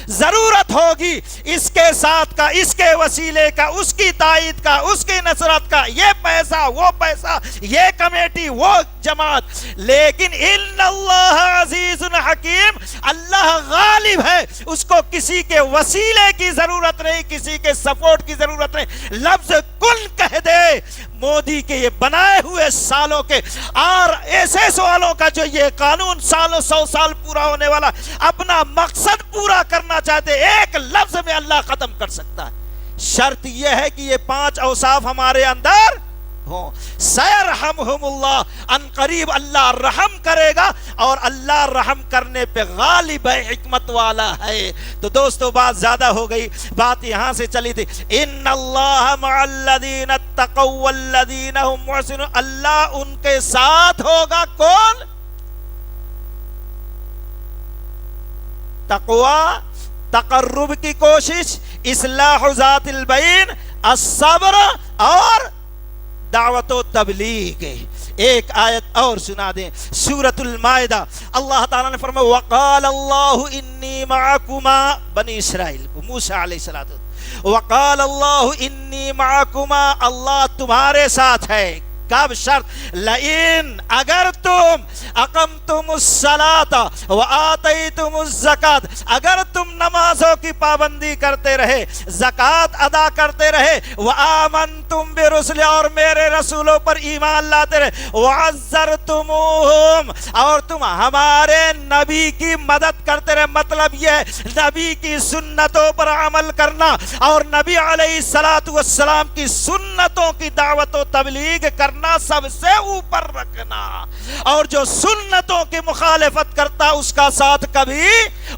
ضرورت ہوگی اس کے ساتھ کا، اس کے وسیلے کا، اس کی تائید کا، اس کی نصرت کا، یہ پیسہ وہ پیسہ، یہ کمیٹی وہ جماعت، لیکن ان اللہ عزیز حکیم، اللہ غالب ہے، اس کو کسی کے وسیلے کی ضرورت نہیں، کسی کے سپورٹ کی ضرورت نہیں. لفظ کن کہہ دے مودی کے یہ بنائے ہوئے سالوں کے اور ایسے سوالوں کا جو یہ قانون سالوں 100 سال پورا ہونے والا اپنا مقصد پورا کرنا چاہتے، ایک لفظ میں اللہ ختم کر سکتا ہے. شرط یہ ہے کہ یہ 5 اوصاف ہمارے اندر ہوں. سیرحمہم اللہ، ان قریب اللہ رحم کرے گا، اور اللہ رحم کرنے پہ غالب ہے، حکمت والا ہے. تو دوستو بات زیادہ ہو گئی، بات یہاں سے چلی تھی. ان اللہ مع الذین اتقوا والذین هم محسنون، اللہ ان کے ساتھ ہوگا. کون؟ تقوی، تقرب کی کوشش، اصلاح ذات البین، الصبر اور دعوت و تبلیغ. ایک آیت اور سنا دیں، سورۃ المائدہ. اللہ تعالیٰ نے فرمایا وقال اللہ انی معکما، بنی اسرائیل کو، موسیٰ علیہ السلام، وقال اللہ انی معکما، اللہ تمہارے ساتھ ہے. کب؟ شرط لئن، اگر تم اقمتم الصلاۃ وآتیتم الزکات، اگر تم نمازوں کی پابندی کرتے رہے، زکات ادا کرتے رہے، وآمنتم برسل، اور میرے رسولوں پر ایمان لاتے رہے، وعزرتموہم، اور تم ہمارے نبی کی مدد کرتے رہے. مطلب یہ ہے نبی کی سنتوں پر عمل کرنا اور نبی علیہ الصلاۃ والسلام کی سنتوں کی دعوت و تبلیغ کرنا سب سے اوپر رکھنا، اور جو سنتوں کی مخالفت کرتا اس کا ساتھ کبھی.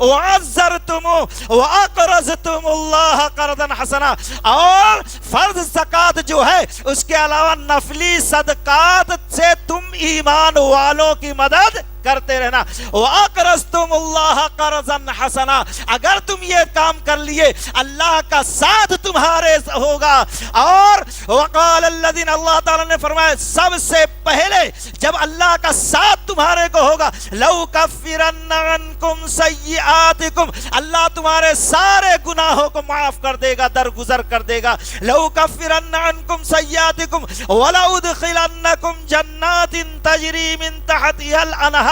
وعزرتم واقرضتم اللہ قرضا حسنا، اور فرض زکات جو ہے اس کے علاوہ نفلی صدقات سے تم ایمان والوں کی مدد کرتے رہنا. وَأَقْرَضْتُمُ اللَّهَ قَرْضًا حَسَنًا، اگر تم یہ کام کر لیے اللہ کا ساتھ تمہارے ہوگا. اور وقال الذین، اللہ تعالیٰ نے فرمایا سب سے پہلے جب اللہ کا ساتھ تمہارے کو ہوگا، لَأُكَفِّرَنَّ عَنْكُمْ سَيِّئَاتِكُمْ، اللہ تمہارے سارے گناہوں کو معاف کر دے گا، درگزر کر دے گا. لَأُكَفِّرَنَّ عَنْكُمْ سَيِّئَاتِكُمْ وَلَأُدْخِلَنَّكُمْ جَنَّاتٍ تَجْرِي مِنْ تَحْتِهَا الْأَنْهَارُ،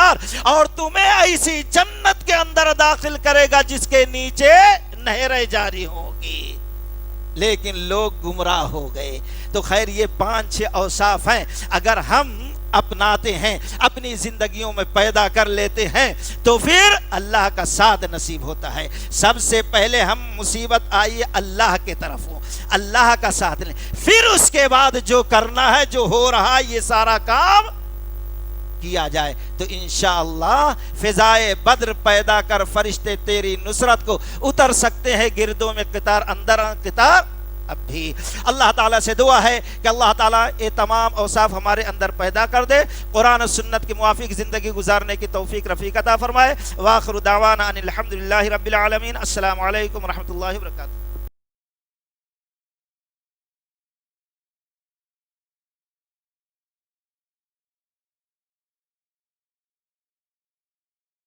اور تمہیں ایسی جنت کے اندر داخل کرے گا جس کے نیچے نہریں جاری ہوں گی. لیکن لوگ گمراہ ہو گئے. تو خیر یہ 5-6 اوصاف ہیں، اگر ہم اپناتے ہیں، اپنی زندگیوں میں پیدا کر لیتے ہیں، تو پھر اللہ کا ساتھ نصیب ہوتا ہے۔ سب سے پہلے ہم مصیبت آئی اللہ کے طرف ہوں، اللہ کا ساتھ لیں، پھر اس کے بعد جو کرنا ہے، جو ہو رہا ہے، یہ سارا کام کیا جائے تو انشاءاللہ فضائے بدر پیدا کر فرشتے تیری نصرت کو اتر سکتے ہیں، گردوں میں قطار اندر قطار اب بھی۔ اللہ تعالیٰ سے دعا ہے کہ اللہ تعالیٰ یہ تمام اوصاف ہمارے اندر پیدا کر دے، قرآن و سنت کے موافق زندگی گزارنے کی توفیق رفیق عطا فرمائے۔ وآخر دعوانا ان الحمدللہ رب العالمین۔ السلام علیکم ورحمۃ اللہ وبرکاتہ۔